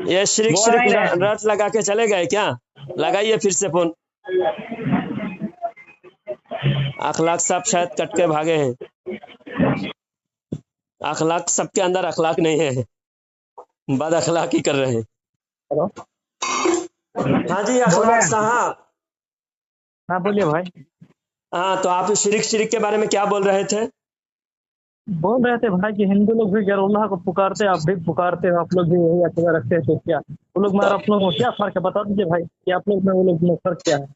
ये शिरिक बोल शिरिक नहीं रहे। रट लगा के चले गए क्या? लगाइए फिर से फोन। अखलाक सब शायद कट के भागे हैं। अखलाक सबके अंदर अखलाक नहीं है, बद अखलाक ही कर रहे हैं। हेलो, हाँ जी, अखलाक साहब। हाँ बोलिए भाई। हाँ, तो आप शिरिक शिरिक के बारे में क्या बोल रहे थे? बोल रहे थे भाई कि हिंदू लोग भी गैरुल्लाह को पुकारते, आप भी पुकारते हो, आप लोग भी यही अकीदा रखते हैं, तो क्या वो लोग में और आप लोगों में क्या फर्क है? बता दीजिए भाई कि आप लोग में वो लोग में फर्क क्या है?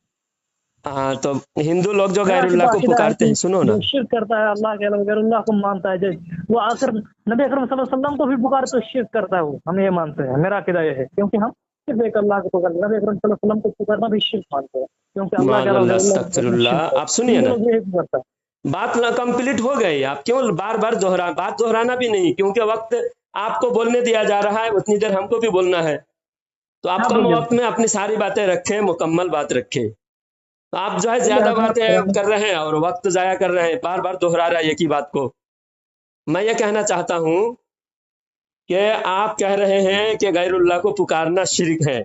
हाँ, तो हिंदू लोग जो मेरा गैरुल्लाह को अकीदा है पुकारते कि हैं, सुनो ना। जो शिर्क करता है अल्लाह के अलावा गैरुल्लाह को मानता है, जो वो आकर नबी अकरम सल्लल्लाहु अलैहि वसल्लम को भी पुकार तो शिर्क करता है वो, हम ये मानते हैं। मेरा अकीदा ये है, क्योंकि हम सिर्फ एक अल्लाह को पुकारते, नबी अकरम सल्लल्लाहु अलैहि वसल्लम को पुकारना भी शिर्क मानते हैं, क्योंकि अल्लाह के अलावा गैरुल्लाह को पुकारना अस्तगफिरुल्लाह। शिर्क है। आप सुनिए हिंदू ना, लोग भी यही करता है। बात ना कंप्लीट हो गई, आप क्यों बार बार बात दोहराना भी नहीं, क्योंकि वक्त आपको बोलने दिया जा रहा है, उतनी देर हमको भी बोलना है। तो आप हाँ कम बोलिए। वक्त में अपनी सारी बातें रखें, मुकम्मल बात रखें। तो आप जो है बोलिए, ज्यादा अपना बातें कर रहे हैं और वक्त जाया कर रहे हैं, बार बार दोहरा रहा है एक ही बात को। मैं ये कहना चाहता हूं कि आप कह रहे हैं कि गैरुल्लाह को पुकारना शिर्क है,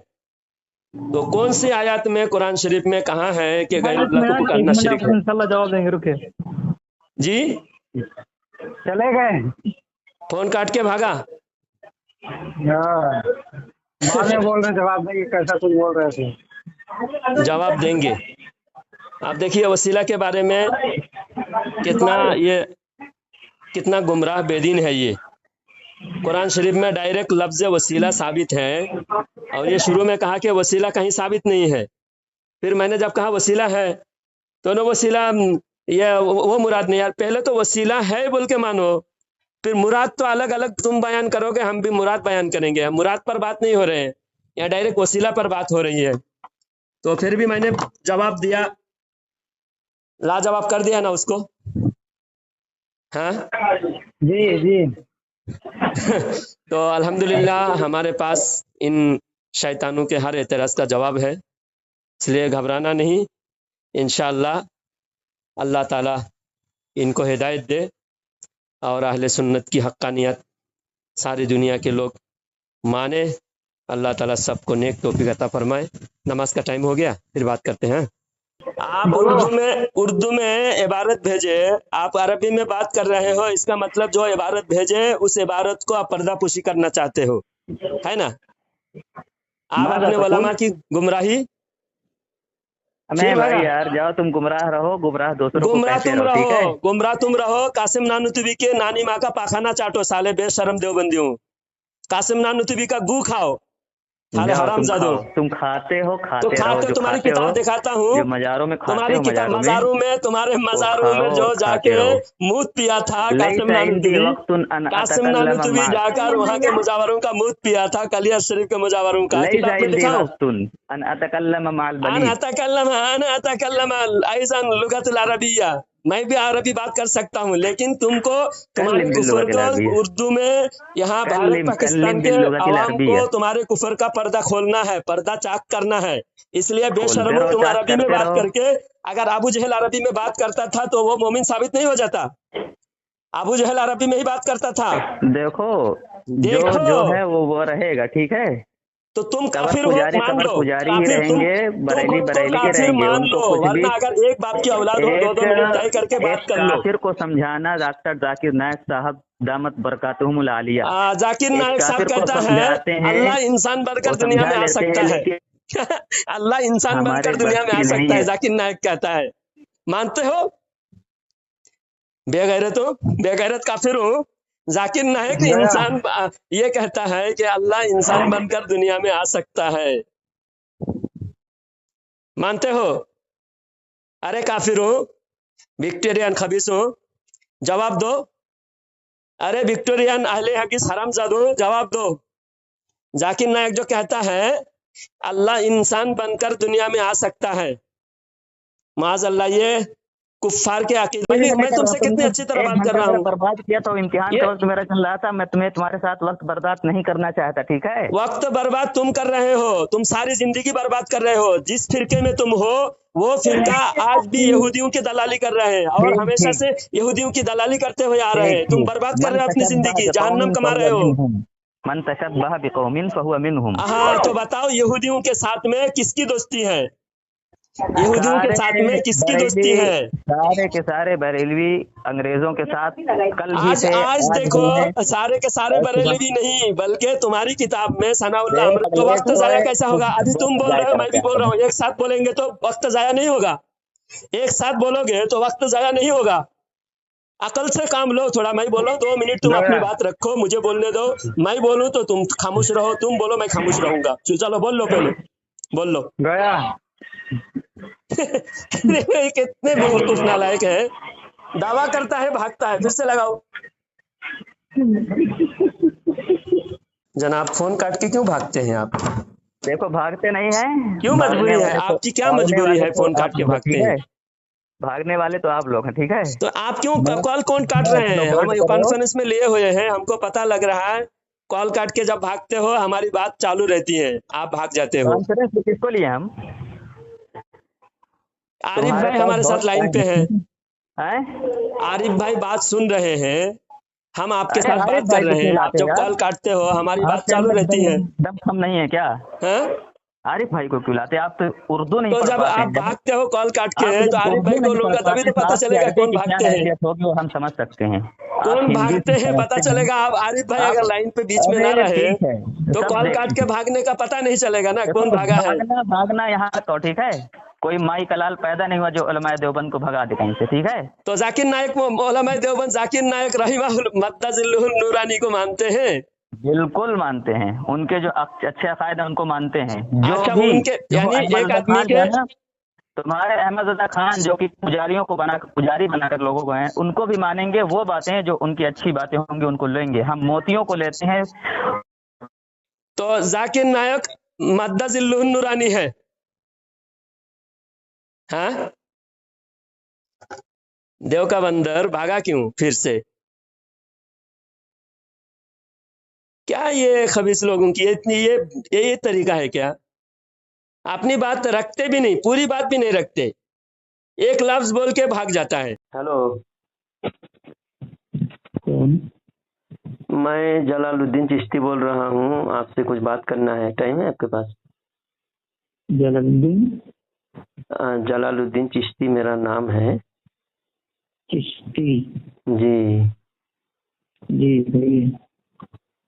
तो कौन सी आयत में कुरान शरीफ में कहा है कि गैरुल्लाह को पुकारना शिर्क है? इंशाल्लाह जवाब देंगे, रुके। जी, चले गए, फोन काट के भागा। बाद में बोल रहे जवाब देंगे, कैसा कुछ बोल रहे थे। जवाब देंगे। आप देखिए वसीला के बारे में कितना गुमराह बेदीन है ये। कुरान शरीफ में डायरेक्ट लफ्ज वसीला साबित है, और ये शुरू में कहा कि वसीला कहीं साबित नहीं है। फिर मैंने जब कहा वसीला है, तो ना वसीला ये वो मुराद नहीं यार, पहले तो वसीला है बोल के मानो, फिर मुराद तो अलग अलग तुम बयान करोगे, हम भी मुराद बयान करेंगे। हम मुराद पर बात नहीं हो रहे हैं, यहाँ डायरेक्ट वसीला पर बात हो रही है। तो फिर भी मैंने जवाब दिया, लाजवाब कर दिया ना उसको। हाँ जी जी। तो अल्हम्दुलिल्लाह हमारे पास इन शैतानों के हर एतराज़ का जवाब है, इसलिए घबराना नहीं। इंशाअल्लाह अल्लाह ताला इनको हिदायत दे और अहले सुन्नत की हक्कानियत सारी दुनिया के लोग माने। अल्लाह ताला सबको नेक तौफीक अता फरमाए। नमाज का टाइम हो गया, फिर बात करते हैं। आप उर्दू में इबारत भेजे, आप अरबी में बात कर रहे हो, इसका मतलब जो इबारत भेजे उस इबारत को आप पर्दापुशी करना चाहते हो, है ना? आप अपने उलमा की गुमराही नहीं भाई यार, जाओ तुम गुमराह रहो, गुमराह दूसरों को गुमराह कहते तुम रहो, ठीक है? रहो, गुमराह तुम रहो। कासिम नानुतुबी के नानी माँ का पाखाना चाटो, साले बेशरम देवबंदियों। कासिम नानुतुबी का गू खाओ, साले जाओ तुम हरामजादों। खाओ, तुम खाते हो, तो खाते खाते रहो, हो, जो तुम्हारी खाते हो, किताब दिखाता हूँ, जो मज़ारों में खाते तुम्हारी हो, किताब मज़ारों में तुम्हारे वो मज़ारों में खाओ जो और जाके खाते रहो। मूत पिया था कासिम लैसा इंदी नानुतुबी, वक्तुन अन कासिम अतकल्लम नानुतुबी मा जाकर वहाँ के मुजावरों का मूत पिया था, कलिया शरीफ के मुजावरों का। लैसा किताब में इंदी दिखाओ। वक्तुन अन अतकल्लम माल अन बलीद। अतकल्लम ऐसन लुगतुल अरबिया, मैं भी अरबी बात कर सकता हूँ, लेकिन तुमको तुम्हारे कल्लिम कुफर बिल्लुगतिल को अरबिया, उर्दू में यहाँ भारत कल्लिम पाकिस्तान के बिल्लुगतिल आवाम को अरबिया। तुम्हारे कुफर का पर्दा खोलना है, पर्दा चाक करना है। इसलिए खोलते बेशर्मो रहो, तुम चाक अरबी में करते बात रहो। करके, अगर अबू जहल अरबी में बात करता था तो वो मोमिन साबित नहीं हो जाता? अबू जहल अरबी में ही बात करता था। देखो जो देखो जो है वो रहेगा, ठीक है? तो तुम कबर काफिर हो, पुजारी मान लो पुजारी ही काफिर, तुम रहेंगे, बरेली खुद को बरेली के काफिर रहेंगे, मान उनको लो, कुछ भी। वरना अगर एक बाप की औलाद हो, एक 2-2 मिनट तय करके एक बात कर लो। काफिर को समझाना डॉक्टर जाकिर नायक साहब दामत बरकातुहुमुल आलिया, जाकिर एक नायक साहब काफिर को कहता है समझाते हैं, अल्लाह इंसान बनकर वो दुनिया में समझा आ लेते सकता हैं, है। लेकिन अल्लाह इंसान हमारे बनकर दुनिया बस में आ की नहीं सकता है, है। जाकिर नायक कहता है। मानते हो? बेगैरत हो, बेगैरत काफिर हो। जाकिर नायक इंसान ये कहता है कि अल्लाह इंसान बनकर दुनिया में आ सकता है। मानते हो? अरे काफिर हो, विक्टोरियन खबीस हो, जवाब दो। अरे विक्टोरियन अहले हदीस हरामजादो, जवाब दो। जाकिर नायक जो कहता है अल्लाह इंसान बनकर दुनिया में आ सकता है, माज़ अल्लाह, ये कुफ्फार के अकीदे। मैं तुमसे कितनी अच्छी तरह बात कर रहा हूँ। बर्बाद किया तो इम्तिहान ये का वक्त मेरा चल रहा था, मैं तुम्हारे साथ वक्त बर्बाद नहीं करना चाहता, ठीक है? वक्त बर्बाद तुम कर रहे हो, तुम सारी जिंदगी बर्बाद कर रहे हो। जिस फिरके में तुम हो वो फिरका आज भी यहूदियों की दलाली कर रहे हैं और ठीक हमेशा ठीक से यहूदियों की दलाली करते हुए आ रहे ठीक हैं। तुम ठीक। बर्बाद कर मन रहे हो अपनी तशब्बह जिंदगी, जहन्नम बिकौमिन कमा रहे फहुव हो। मिनहुम, मन तशब्बह बिकौमिन फहुव मिनहुम। हाँ, तो बताओ यहूदियों के साथ में किसकी दोस्ती है? यहूदियों के साथ में किसकी दोस्ती है? सारे के सारे बरेलवी अंग्रेजों के साथ कल भी आज थे, आज आज देखो, भी हैं। सारे के सारे और बरेलवी नहीं, बल्कि तुम्हारी किताब में सनाउल्लाह देख अमृत। तो ले वक्त तो जाया है, कैसा होगा? अभी तुम बोल रहे हो, मैं भी बोल रहा हूँ, एक साथ बोलेंगे तो वक्त जाया नहीं होगा। एक साथ बोलोगे तो वक्त जाया नहीं होगा। अकल से काम लो थोड़ा। मैं बोलो 2 मिनट, तुम अपनी बात रखो, मुझे बोलने दो। मैं बोलूं तो तुम खामोश रहो, तुम बोलो मैं खामोश रहूंगा। चलो बोल लो, पहले बोल लो। गया कितने बेवकूफ नालायक है। दावा करता है, भागता है। फिर से लगाओ। जनाब फोन काट के क्यों भागते हैं आप? देखो भागते नहीं हैं, क्यों मजबूरी है आपकी? क्या मजबूरी है फोन काट के भागते हैं? भागने वाले तो आप लोग हैं, ठीक है? तो आप क्यों कॉल कौन काट रहे हैं? हम कॉन्फ्रेंस में लिए हुए हैं, हमको पता लग रहा है। कॉल काट के जब भागते हो हमारी बात चालू रहती है, आप भाग जाते हो। कॉन्फ्रेंस में किसको लिए हम? आरिफ भाई हमारे साथ लाइन पे हैं। हैं? आरिफ भाई बात सुन रहे हैं, हम आपके साथ बात कर रहे हैं। आप जब कॉल काटते हो हमारी बात चालू रहती है। दम कम नहीं है क्या? हैं? आरिफ भाई को क्यों लाते? आप तो उर्दू नहीं तो पढ़ जब पाते आप हैं। भागते हो कॉल काट के, तो आरिफ भाई को लूंगा तभी तो पता चलेगा कौन भागते हैं। होगी वो हम समझ सकते हैं। कौन भागते हैं पता चलेगा। आप आरिफ भाई अगर लाइन पे बीच में ना रहे तो कॉल काट के भागने का पता नहीं चलेगा ना कौन भागा है। भागना यहाँ तो ठीक है, कोई माई कलाल पैदा नहीं हुआ जो उलमाए देवबंद को भगा दे कहीं से, ठीक है? तो जाकिर नायक, उलमाए देवबंद जाकिर नायक रहिमहुल्लाह नूरानी को मानते हैं? बिल्कुल मानते हैं, उनके जो अच्छे अकायद है उनको मानते हैं। जो अच्छा, भी उनके यानी एक आदमी के तुम्हारे अहमद रजा खान जो कि पुजारियों को पुजारी बनाकर लोगों को हैं, उनको भी मानेंगे। वो बातें जो उनकी अच्छी बातें होंगी उनको लेंगे, हम मोतियों को लेते हैं। तो जाकिर नायक माद्दा जिल्लुहुन नूरानी है। हाँ, देव का बंदर भागा क्यों फिर से? क्या ये खबीस लोगों की ये तरीका है क्या? अपनी बात रखते भी नहीं, पूरी बात भी नहीं रखते, एक लफ्ज बोल के भाग जाता है। हेलो, कौन? मैं जलालुद्दीन चिश्ती बोल रहा हूँ, आपसे कुछ बात करना है। टाइम है आपके पास? जलालुद्दीन जलालुद्दीन चिश्ती मेरा नाम है। चिश्ती? जी, जी बोलिए।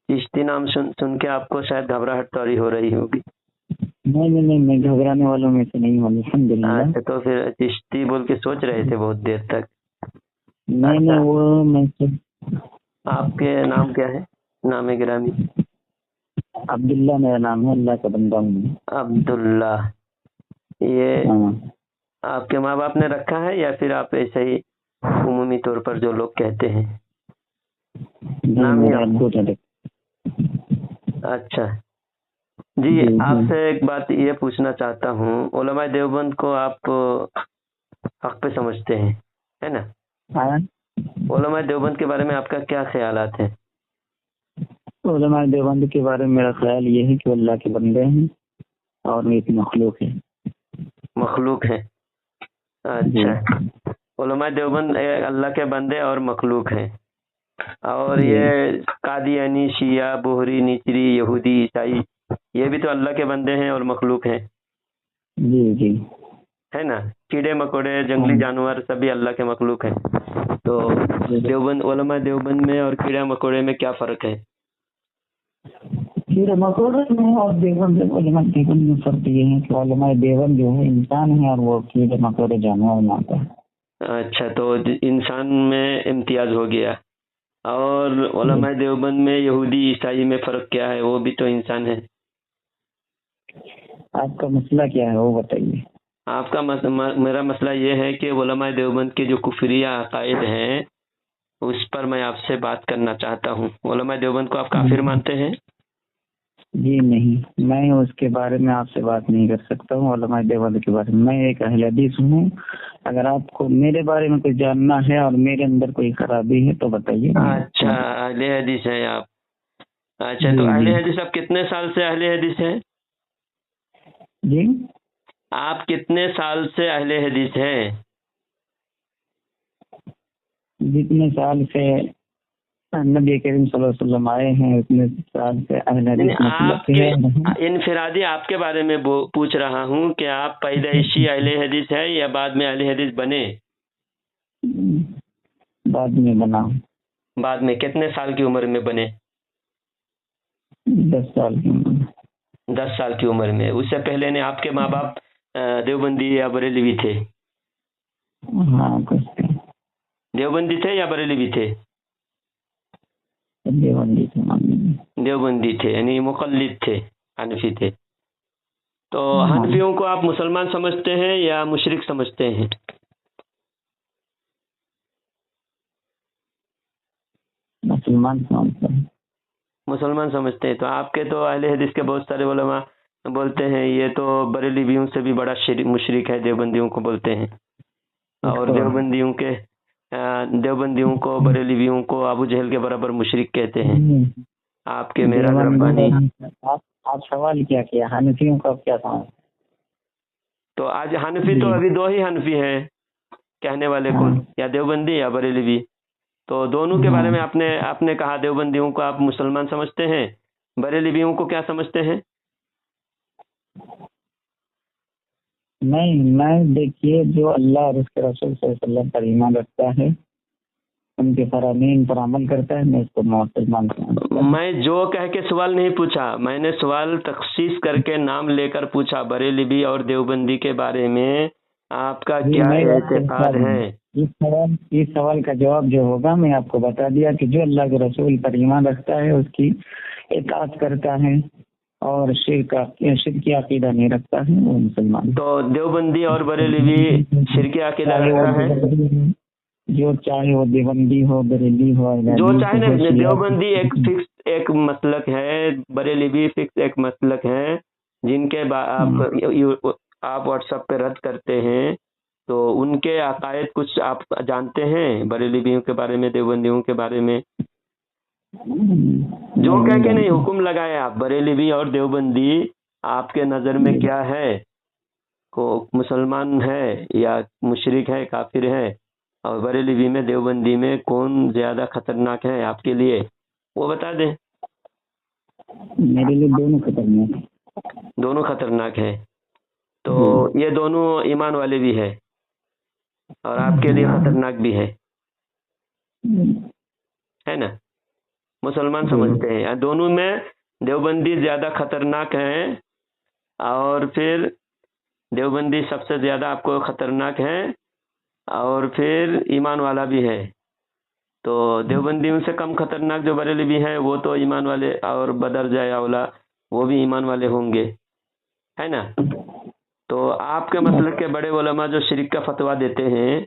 चिश्ती नाम सुन के आपको शायद घबराहट तारी हो रही होगी। नहीं, मैं घबराने वालों में से नहीं हूँ, अल्हम्दुलिल्लाह। अच्छा, तो फिर चिश्ती बोल के सोच रहे थे बहुत देर तक। नहीं, वो मैं आपके नाम क्या है? नाम है गिरामी? अब्दुल्ला मेरा नाम है, अल्लाह का बंदा हूँ। अब्दुल्ला, ये हाँ। आपके माँ बाप ने रखा है या फिर आप ऐसे ही उमूमी तौर पर जो लोग कहते हैं? नाम ही मेरा आप? अब्दू था। अच्छा जी, आपसे एक बात ये पूछना चाहता हूँ, उलमाए देवबंद को आप हक पे समझते हैं, है ना? हाँ। उलमाए देवबंद के बारे में आपका क्या ख्यालात है? उलमाए देवबंद के बारे में मेरा ख्याल ये है कि वो अल्लाह के बंदे हैं और एक मखलूक है। मखलूक है? अच्छा, उलमाए देवबंद अल्लाह के बंदे और मखलूक हैं। और ये कादियानी, शिया, बोहरी, निचरी, यहूदी, ईसाई, ये भी तो अल्लाह के बंदे हैं और मखलूक हैं। जी, है ना? कीड़े मकोड़े, जंगली जानवर सभी अल्लाह के मखलूक हैं। तो देवबंद, उलमाए देवबंद में और कीड़े मकोड़े में क्या फर्क है? कीड़े मकोड़े में और देवबंद, उलमाए देवबंद में फर्क ये है कि उलमाए देवबंद जो है इंसान है और वो कीड़े मकोड़े जानवर में आता है। अच्छा, तो इंसान में इम्तियाज हो गया। और उलमाए देवबंद में यहूदी, ईसाई में फर्क क्या है? वो भी तो इंसान है। आपका मसला क्या है वो बताइए। आपका मेरा मसला ये है कि उलमाए देवबंद के जो कुफरिया अकायद हैं उस पर मैं आपसे बात करना चाहता हूँ। उलमाए देवबंद को आप काफिर मानते हैं? जी नहीं, मैं उसके बारे में आपसे बात नहीं कर सकता हूँ। उलमाए देवबंद के बारे में मैं एक अहले हदीस हूँ। अगर आपको मेरे बारे में कुछ जानना है और मेरे अंदर कोई खराबी है तो बताइए। अच्छा, अहले हदीस हैं आप? अच्छा, तो अहले हदीस आप कितने साल से अहले हदीस हैं? जी, आप कितने साल से अहले हदीस हैं? जितने साल से नबी करीम सल्लल्लाहु अलैहि वसल्लम आए हैं उतने साल से अहले हदीस मतलब आपके इनफिरादी आपके बारे में पूछ रहा हूँ कि आप पैदाइशी अहले हदीस है या बाद में अहले हदीस बने? बाद में बना। बाद में? कितने साल की उम्र में बने? 10 साल की उम्र। 10 साल की उम्र में। उससे पहले ने आपके माँ बाप देवबंदी या बरेलवी थे? हाँ, कुछ देवबंदी थे या बरेलवी थे? देवबंदी थे। देवबंदी थे, यानी मुकल्लिद थे, हनफी थे। तो हनफियों को आप मुसलमान समझते हैं या मुशरिक समझते हैं? मुसलमान समझते हैं। मुसलमान समझते हैं। तो आपके तो अहले हदीस के बहुत सारे उलमा बोलते हैं ये तो बरेलवियों से भी बड़ा मुशरिक है, देवबंदियों को बोलते हैं। और देवबंदियों को बरेलवियों को अबू जहल के बराबर मुशरिक कहते हैं। आपके मेरा रब्बानी। आप सवाल क्या किया, हनफियों का क्या समझ? तो आज हनफी तो अभी 2 ही हनफी हैं कहने वाले कौन, या देवबंदी या बरेलवी। तो दोनों के बारे में आपने कहा देवबंदियों को आप मुसलमान समझते हैं, बरेलवियों को क्या समझते हैं? नहीं, मैं देखिए जो अल्लाह और उसके रसूल सल्लल्लाहु अलैहि वसल्लम पर ईमान रखता है, उनके फरामीन पर अमल करता है, मैं इसको मुसलमान समझता हूं। मैं जो कह के सवाल नहीं पूछा, मैंने सवाल तखसीस करके नाम लेकर पूछा। बरेलवी और देवबंदी के बारे में आपका क्या एतकाद है? इस सवाल का जवाब जो होगा मैं आपको बता दिया कि जो अल्लाह के रसूल पर ईमान रखता है उसकी इताअत करता है और शिर्क की अकीदा नहीं रखता है वो मुसलमान। तो देवबंदी और बरेलवी शिर्क की अकीदा रखता है? जो चाहे वो देवबंदी हो, बरेली हो, जो चाहे ना। देवबंदी एक फिक्स एक मसलक है, बरेलवी फिक्स एक मसलक है। جن کے آپ واٹس ایپ پہ رد کرتے ہیں، تو ان کے عقائد کچھ آپ جانتے ہیں؟ بریلویوں کے بارے میں، دیوبندیوں کے بارے میں؟ جو کہہ کے نہیں، حکم لگائے آپ، بریلوی اور دیوبندی آپ کے نظر میں کیا ہے؟ کو مسلمان ہے یا مشرک ہے، کافر ہے؟ اور بریلوی میں، دیوبندی میں کون زیادہ خطرناک ہے آپ کے لیے، وہ بتا دیں۔ میرے لیے دونوں خطرناک، دونوں خطرناک ہے، تو یہ دونوں ایمان والے بھی ہے اور آپ کے لیے خطرناک بھی ہے نا؟ مسلمان سمجھتے ہیں دونوں میں دیوبندی زیادہ خطرناک ہیں، اور پھر دیوبندی سب سے زیادہ آپ کو خطرناک ہے، اور پھر ایمان والا بھی ہے۔ تو دیوبندیوں سے کم خطرناک جو بریلوی ہے وہ تو ایمان والے، اور بدرجہ اولا وہ بھی ایمان والے ہوں گے، ہے نا؟ تو آپ کے مسلک کے بڑے علماء جو شرک کا فتویٰ دیتے ہیں،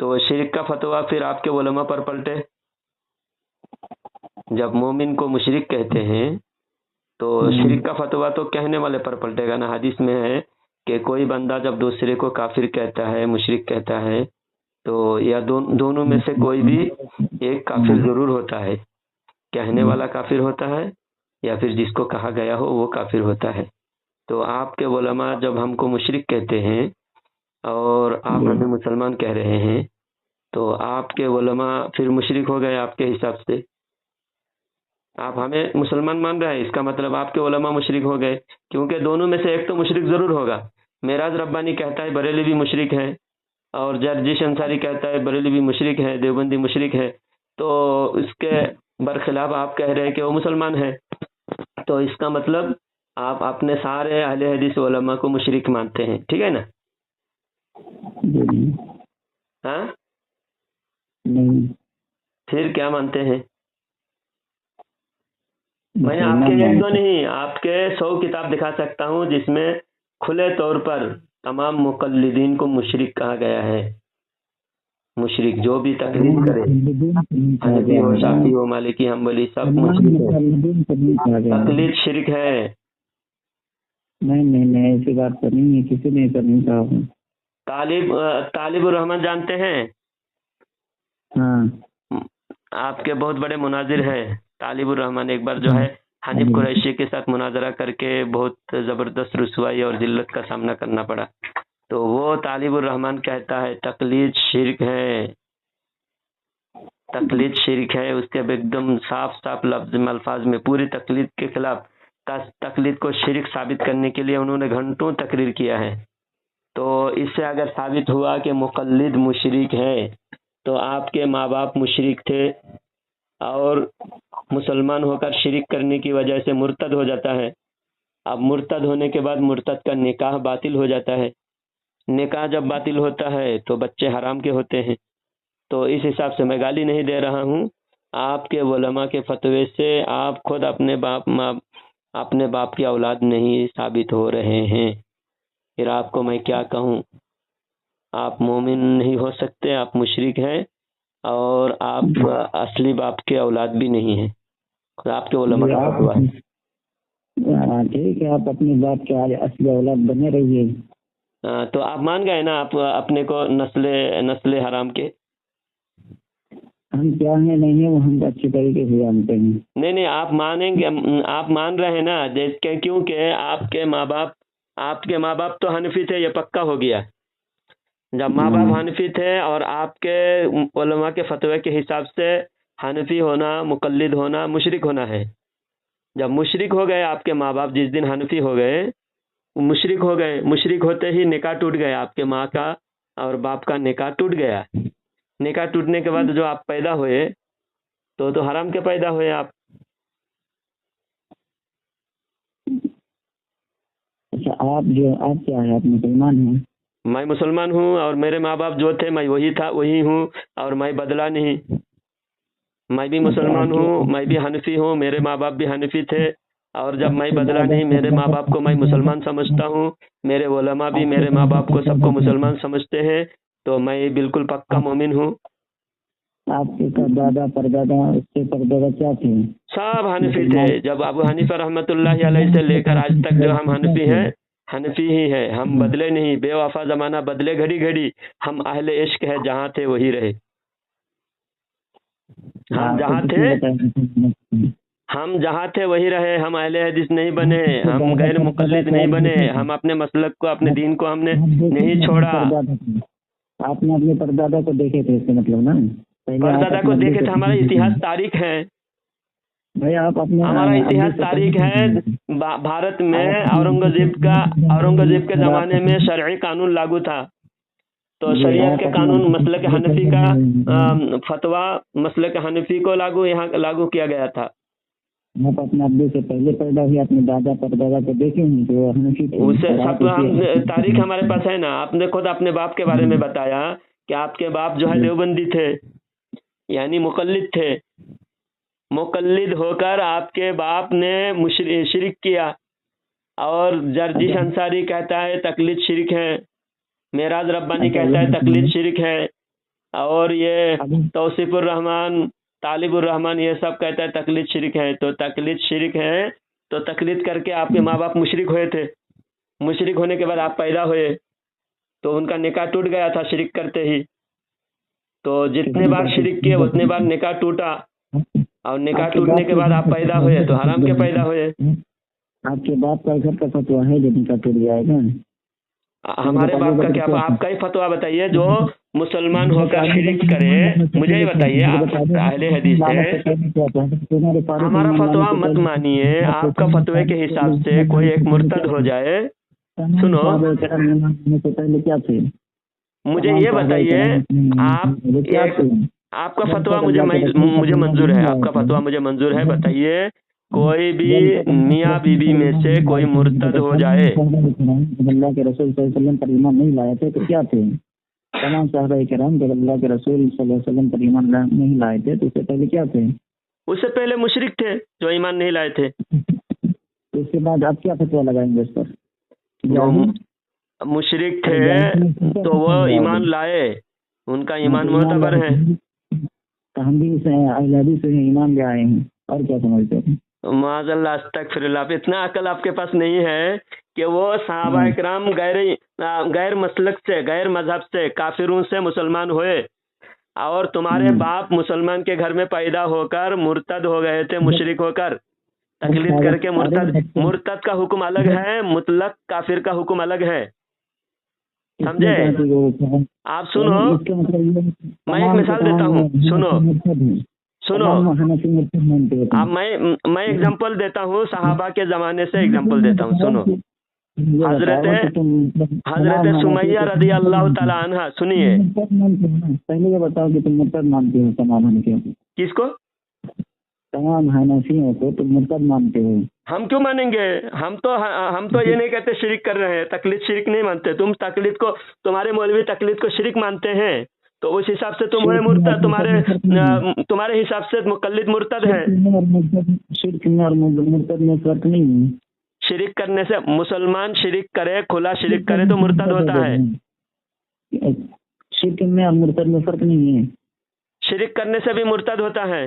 تو شرک کا فتویٰ پھر آپ کے علماء پر پلٹے۔ جب مومن کو مشرک کہتے ہیں تو شرک کا فتویٰ تو کہنے والے پر پلٹے گا نا۔ حدیث میں ہے کہ کوئی بندہ جب دوسرے کو کافر کہتا ہے، مشرک کہتا ہے، تو یا دونوں میں سے کوئی بھی ایک کافر ضرور ہوتا ہے، کہنے والا کافر ہوتا ہے یا پھر جس کو کہا گیا ہو وہ کافر ہوتا ہے۔ تو آپ کے علماء جب ہم کو مشرک کہتے ہیں اور آپ ہمیں مسلمان کہہ رہے ہیں، تو آپ کے علماء پھر مشرک ہو گئے آپ کے حساب سے۔ آپ ہمیں مسلمان مان رہے ہیں، اس کا مطلب آپ کے علماء مشرک ہو گئے، کیونکہ دونوں میں سے ایک تو مشرک ضرور ہوگا۔ معراج ربانی کہتا ہے بریلوی مشرک ہے، اور جرجیش انصاری کہتا ہے بریلوی مشرک ہے، دیوبندی مشرک ہے، تو اس کے برخلاف آپ کہہ رہے ہیں کہ وہ مسلمان ہے، تو اس کا مطلب آپ اپنے سارے اہل حدیث علماء کو مشرک مانتے ہیں، ٹھیک ہے نا؟ ہاں، پھر کیا مانتے ہیں؟ میں آپ کے ایک دو نہیں، آپ کے 100 کتاب دکھا سکتا ہوں جس میں کھلے طور پر تمام مقلدین کو مشرک کہا گیا ہے۔ مشرک جو بھی تقلید کرے، حنفی ہو، شافعی ہو، مالکی، حنبلی، سب مشرک ہے، تقلید شرک ہے۔ نہیں ایسی بات تو نہیں ہے، کسی نے کرنی چاہا۔ طالب الرحمن جانتے ہیں؟ ہاں، آپ کے بہت بڑے مناظر ہیں طالب الرحمن۔ ایک بار جو ہے حنیف قریشی کے ساتھ مناظرہ کر کے بہت زبردست رسوائی اور ذلت کا سامنا کرنا پڑا۔ تو وہ طالب الرحمن کہتا ہے تقلید شرک ہے، تقلید شرک ہے۔ اس کے ایک دم صاف صاف الفاظ میں پوری تقلید کے خلاف، تقلید کو شرک ثابت کرنے کے لیے انہوں نے گھنٹوں تقریر کیا ہے۔ تو اس سے اگر ثابت ہوا کہ مقلد مشرک ہے، تو آپ کے ماں باپ مشرک تھے اور مسلمان ہو کر شرک کرنے کی وجہ سے مرتد ہو جاتا ہے۔ اب مرتد ہونے کے بعد مرتد کا نکاح باطل ہو جاتا ہے۔ نکاح جب باطل ہوتا ہے تو بچے حرام کے ہوتے ہیں۔ تو اس حساب سے میں گالی نہیں دے رہا ہوں، آپ کے علماء کے فتوے سے آپ خود اپنے باپ کی اولاد نہیں ثابت ہو رہے ہیں۔ پھر آپ کو میں کیا کہوں؟ آپ مومن نہیں ہو سکتے، آپ مشرک ہیں، اور آپ اصلی باپ کے اولاد بھی نہیں ہیں۔ آپ کے علماء کا فتویٰ ہے۔ ٹھیک ہے، آپ اپنے باپ کے اصلی اولاد بنے رہیے۔ تو آپ مان گئے نا آپ اپنے کو نسل حرام کے؟ ہم کیا ہیں نہیں ہیں وہ ہم اچھی طریقے سے جانتے ہیں۔ نہیں آپ مانیں گے، آپ مان رہے ہیں نا، کیونکہ آپ کے ماں باپ تو حنفی تھے، یہ پکا ہو گیا۔ جب ماں باپ حنفی تھے اور آپ کے علماء کے فتوے کے حساب سے حنفی ہونا، مقلد ہونا، مشرک ہونا ہے۔ جب مشرک ہو گئے آپ کے ماں باپ، جس دن حنفی ہو گئے، مشرک ہو گئے، مشرک ہوتے ہی نکاح ٹوٹ گیا، آپ کے ماں کا اور باپ کا نکاح ٹوٹ گیا۔ نکاح ٹوٹنے کے بعد جو آپ پیدا ہوئے تو حرام کے پیدا ہوئے آپ۔ اچھا، آپ کیا ہے؟ آپ مسلمان ہیں؟ میں مسلمان ہوں، اور میرے ماں باپ جو تھے میں وہی ہوں، اور میں بدلا نہیں۔ میں بھی مسلمان ہوں، میں بھی حنفی ہوں، میرے ماں باپ بھی حنفی تھے، اور جب میں بدلا نہیں، میرے ماں باپ کو میں مسلمان سمجھتا ہوں، میرے علماء بھی میرے ماں باپ کو سب کو مسلمان سمجھتے ہیں، تو میں بالکل پکا مومن ہوں۔ آپ کے دادا پردادا اس سے پردادا کیا تھے؟ سب حنفی تھے. جب ابو حنیفہ رحمۃ اللہ علیہ سے لے کر آج تک جو ہم حنفی ہیں، حنفی ہی ہیں. ہم بدلے نہیں. بے وفا زمانہ بدلے گھڑی گھڑی، ہم اہل عشق ہے، جہاں تھے وہی رہے. ہم جہاں تھے وہی رہے. ہم اہل حدیث نہیں بنے، ہم غیر مقلد نہیں بنے، ہم اپنے مسلک کو، اپنے دین کو ہم نے نہیں چھوڑا. آپ نے اپنے پردادا کو دیکھے تھے، اس کا مطلب نا پردادا کو دیکھے تھے. ہمارا اتہاس تاریخ ہے، ہمارا اتہاس تاریخ ہے. بھارت میں اورنگزیب کے زمانے میں شرعی قانون لاگو تھا، تو شریعت کے قانون مسلک حنفی کا فتویٰ مسلک حنفی کو یہاں لاگو کیا گیا تھا. آپ اپنے ابو سے پہلے پیدا ہوئے، اپنے دادا پردادا کو دیکھیں تو اسے سب ہم تاریخ ہمارے پاس ہے نا. آپ نے خود اپنے باپ کے بارے میں بتایا کہ آپ کے باپ جو ہے دیوبندی تھے، یعنی مقلد تھے. مقلد ہو کر آپ کے باپ نے شرک کیا، اور جرجیش انصاری کہتا ہے تقلید شرک ہے، معراج ربانی کہتا ہے تقلید شرک ہے، اور یہ توصیف الرحمن، طالب الرحمن یہ سب کہتا ہے تقلید شرک ہے. تو تقلید شرک ہے تو تقلید کر کے آپ کے ماں باپ مشرک ہوئے تھے. مشرک ہونے کے بعد آپ پیدا ہوئے تو ان کا نکاح ٹوٹ گیا تھا شرک کرتے ہی. تو جتنے بار شرک کیے اتنے بار نکاح ٹوٹا، اور نکاح ٹوٹنے کے بعد آپ پیدا ہوئے تو حرام کے پیدا ہوئے. آپ کے باپ کا گھر کا فتویٰ ہے جو نکاح ٹوٹ جائے گا؟ ہمارے باپ کا کیا؟ آپ کا ہی فتویٰ بتائیے. جو مسلمان ہو کر شرک کرے، مجھے ہی بتائیے. آپ اہل حدیث ہے، ہمارا فتویٰ مت مانیے. آپ کا فتوے کے حساب سے کوئی ایک مرتد ہو جائے. سنو، مجھے یہ بتائیے، آپ کا فتویٰ مجھے منظور ہے. آپ کا فتویٰ مجھے منظور ہے. بتائیے، کوئی بھی میاں بیوی میں سے کوئی مرتد ہو جائے، اللہ کے رسول صلی اللہ علیہ وسلم پر ایمان نہیں لائے تھے تو کیا تھے؟ تمام صحابہ کرام جب اللہ کے رسول صلی اللہ علیہ وسلم پر ایمان نہیں لائے تھے تو اس سے پہلے کیا تھے؟ اس سے پہلے مشرک تھے جو ایمان نہیں لائے تھے. اس کے بعد آپ کیا فتویٰ لگائیں گے اس پر؟ مشرک تھے تو وہ ایمان لائے، ان کا ایمان معتبر ہے. ہم بھی اہل حدیث سے ایمان لے آئے ہیں، اور کیا سمجھتے ہیں؟ معاذ اللہ، استغفر اللہ. اتنا عقل آپ کے پاس نہیں ہے کہ وہ صحابہ کرام غیر مسلک سے، غیر مذہب سے، کافروں سے مسلمان ہوئے، اور تمہارے باپ مسلمان کے گھر میں پیدا ہو کر مرتد ہو گئے تھے، مشرک ہو کر تقلید کر کے. مرتد کا حکم الگ ہے، مطلق کافر کا حکم الگ ہے. سمجھے؟ آپ سنو، میں ایک مثال دیتا ہوں. سنو اب میں اگزامپل دیتا ہوں، صحابہ کے زمانے سے اگزامپل دیتا ہوں. سنو، حضرت سمیہ رضی اللہ تعالیٰ عنہ، سنیے. پہلے یہ بتاؤ کہ تم مرتد مانتے ہو تمام حنفیوں کو؟ کس کو؟ تمام حنفیوں کو تم مرتد مانتے ہو؟ ہم کیوں مانیں گے؟ ہم تو یہ نہیں کہتے شرک کر رہے ہیں، تقلید شرک نہیں مانتے. تم تقلید کو، تمہارے مولوی تقلید کو شرک مانتے ہیں، تو اس حساب سے تم ہوئے مرتد. تمہارے حساب سے مقلد مرتد ہے. شرک میں اور مرتد میں فرق نہیں ہے. شرک کرنے سے مسلمان شرک کرے، کھلا شرک کرے تو مرتد ہوتا ہے. شرک میں اور مرتد میں فرق نہیں ہے. شرک کرنے سے بھی مرتد ہوتا ہے.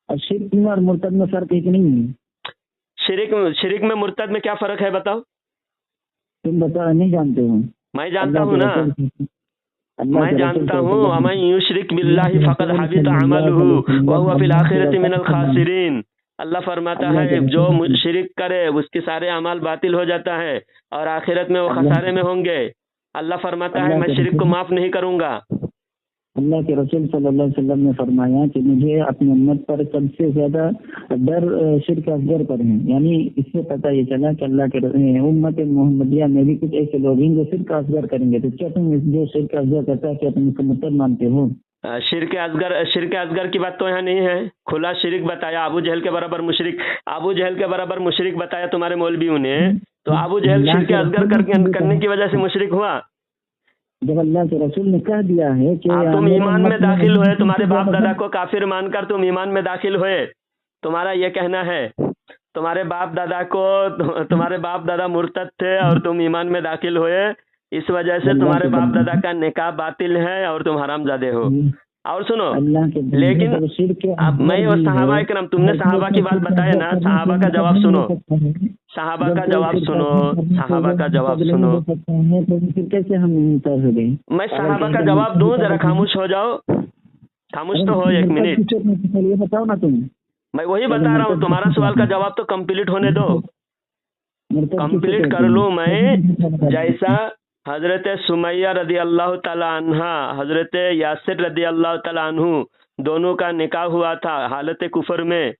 اور شرک میں اور مرتد میں فرق ایک نہیں ہے. شرک میں مرتد میں کیا فرق ہے بتاؤ؟ تم بتا نہیں جانتے ہو؟ میں جانتا ہوں نا، میں جانتا ہوں. ومن یشرک باللہ فقد حبط عملہ وہو فی الآخرۃ من الخاسرین. اللہ فرماتا ہے جو شرک کرے اس کے سارے اعمال باطل ہو جاتا ہے، اور آخرت میں وہ خسارے میں ہوں گے. اللہ فرماتا ہے میں شرک کو معاف نہیں کروں گا. اللہ کے رسول صلی اللہ علیہ وسلم نے فرمایا کہ مجھے اپنی امت پر سب سے زیادہ ڈر شرک اصغر پر ہے. یعنی اس سے پتہ یہ چلا کہ اللہ کے امت محمدیہ میں بھی کچھ ایسے لوگ ہیں جو شرک اصغر کریں گے. تو کیا تم جو شرک اصغر کرتا ہے کیا تم اس کو مرتد مانتے ہو؟ شرک اصغر کی بات تو یہاں نہیں ہے. کھلا شرک بتایا، ابو جہل کے برابر مشرک بتایا تمہارے مولویوں نے. تو ابو جہل شرک اصغر کرنے کی وجہ سے مشرک ہوا. جب اللہ کے رسول نے کہہ دیا ہے کہ تم ایمان میں داخل ہوئے، تمہارے باپ دادا کو کافر مان کر تم ایمان میں داخل ہوئے، تمہارا یہ کہنا ہے تمہارے باپ دادا مرتد تھے اور تم ایمان میں داخل ہوئے، اس وجہ سے تمہارے باپ دادا کا نکاح باطل ہے اور تم حرام زادے ہو. اور سنو अल्लाह के बंदे لیکن जब शिर्क के अब मैं अंदर वो भी सहाबा है, करम, तुमने सहाबा की बात बताया ना, सहाबा का जवाब सुनो, सहाबा का जवाब सुनो, सहाबा का जवाब सुनो। तो फिर कैसे हम मुमताज हो गए? मैं सहाबा का जवाब दूं, जरा खामोश हो जाओ, खामोश तो हो एक मिनट। ये बताओ ना तुम, मैं वही बता रहा हूँ, तुम्हारा सवाल का जवाब तो कंप्लीट होने दो, कंप्लीट कर लूँ मैं। जैसा हजरत सुमैया रदी अल्लाह ताला अन्हा, हजरत यासिर रदी अल्लाह ताला अन्हु, दोनों का निकाह हुआ था हालत कुफर में,